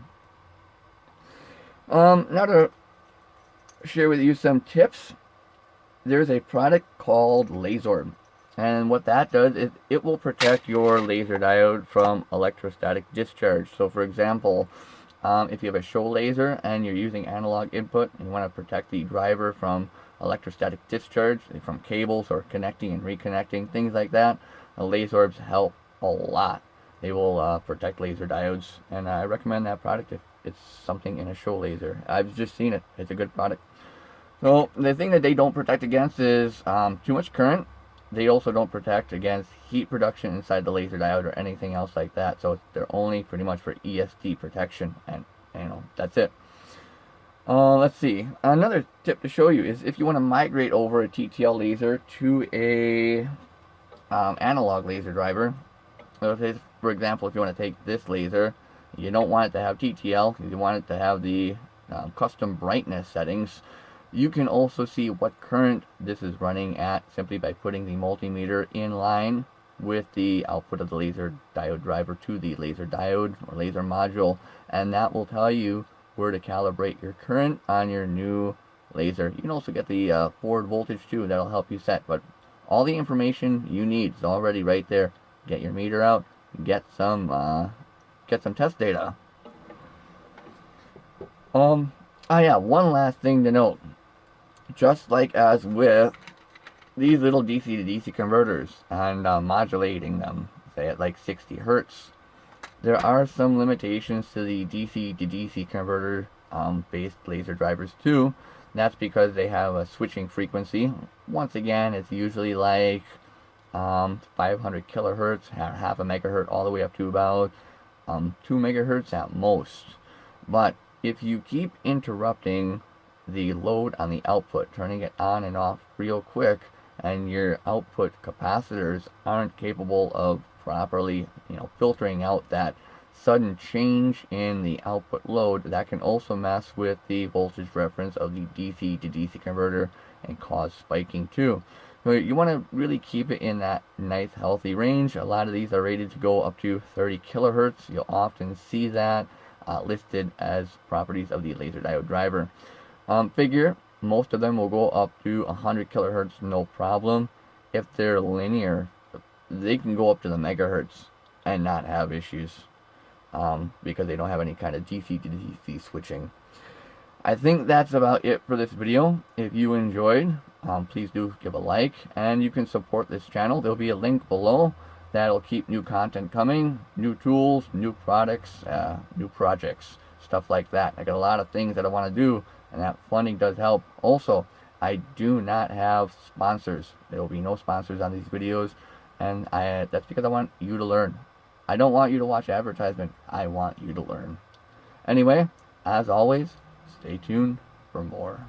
Now to share with you some tips. There's a product called Lasorb. And what that does is it will protect your laser diode from electrostatic discharge. So for example, if you have a show laser and you're using analog input and you want to protect the driver from electrostatic discharge from cables or connecting and reconnecting, things like that, Lasorbs help a lot. They will protect laser diodes, and I recommend that product if it's something in a show laser. I've just seen it. It's a good product. So the thing that they don't protect against is too much current. They also don't protect against heat production inside the laser diode or anything else like that. So they're only pretty much for ESD protection, and that's it. Let's see. Another tip to show you is if you want to migrate over a TTL laser to a analog laser driver. So say, for example, if you want to take this laser, you don't want it to have TTL, you want it to have the custom brightness settings. You can also see what current this is running at simply by putting the multimeter in line with the output of the laser diode driver to the laser diode or laser module, and that will tell you where to calibrate your current on your new laser. You can also get the forward voltage too. That'll help you set, but all the information you need is already right there. Get your meter out, get some get some test data. Yeah, one last thing to note. Just like as with these little DC to DC converters and modulating them, say at like 60 hertz, there are some limitations to the DC to DC converter based laser drivers too. That's because they have a switching frequency. Once again, it's usually like 500 kilohertz, half a megahertz, all the way up to about 2 megahertz at most. But if you keep interrupting the load on the output, turning it on and off real quick, and your output capacitors aren't capable of properly, filtering out that sudden change in the output load, that can also mess with the voltage reference of the DC to DC converter and cause spiking too. So you want to really keep it in that nice healthy range. A lot of these are rated to go up to 30 kilohertz. You'll often see that listed as properties of the laser diode driver. Figure most of them will go up to 100 kilohertz, no problem. If they're linear, they can go up to the megahertz and not have issues because they don't have any kind of DC to DC switching. I think that's about it for this video. If you enjoyed, please do give a like, and you can support this channel. There'll be a link below that'll keep new content coming, new tools, new products, new projects, stuff like that. I got a lot of things that I want to do, and that funding does help. Also, I do not have sponsors. There will be no sponsors on these videos, and that's because I want you to learn. I don't want you to watch advertisement. I want you to learn. Anyway, as always, stay tuned for more.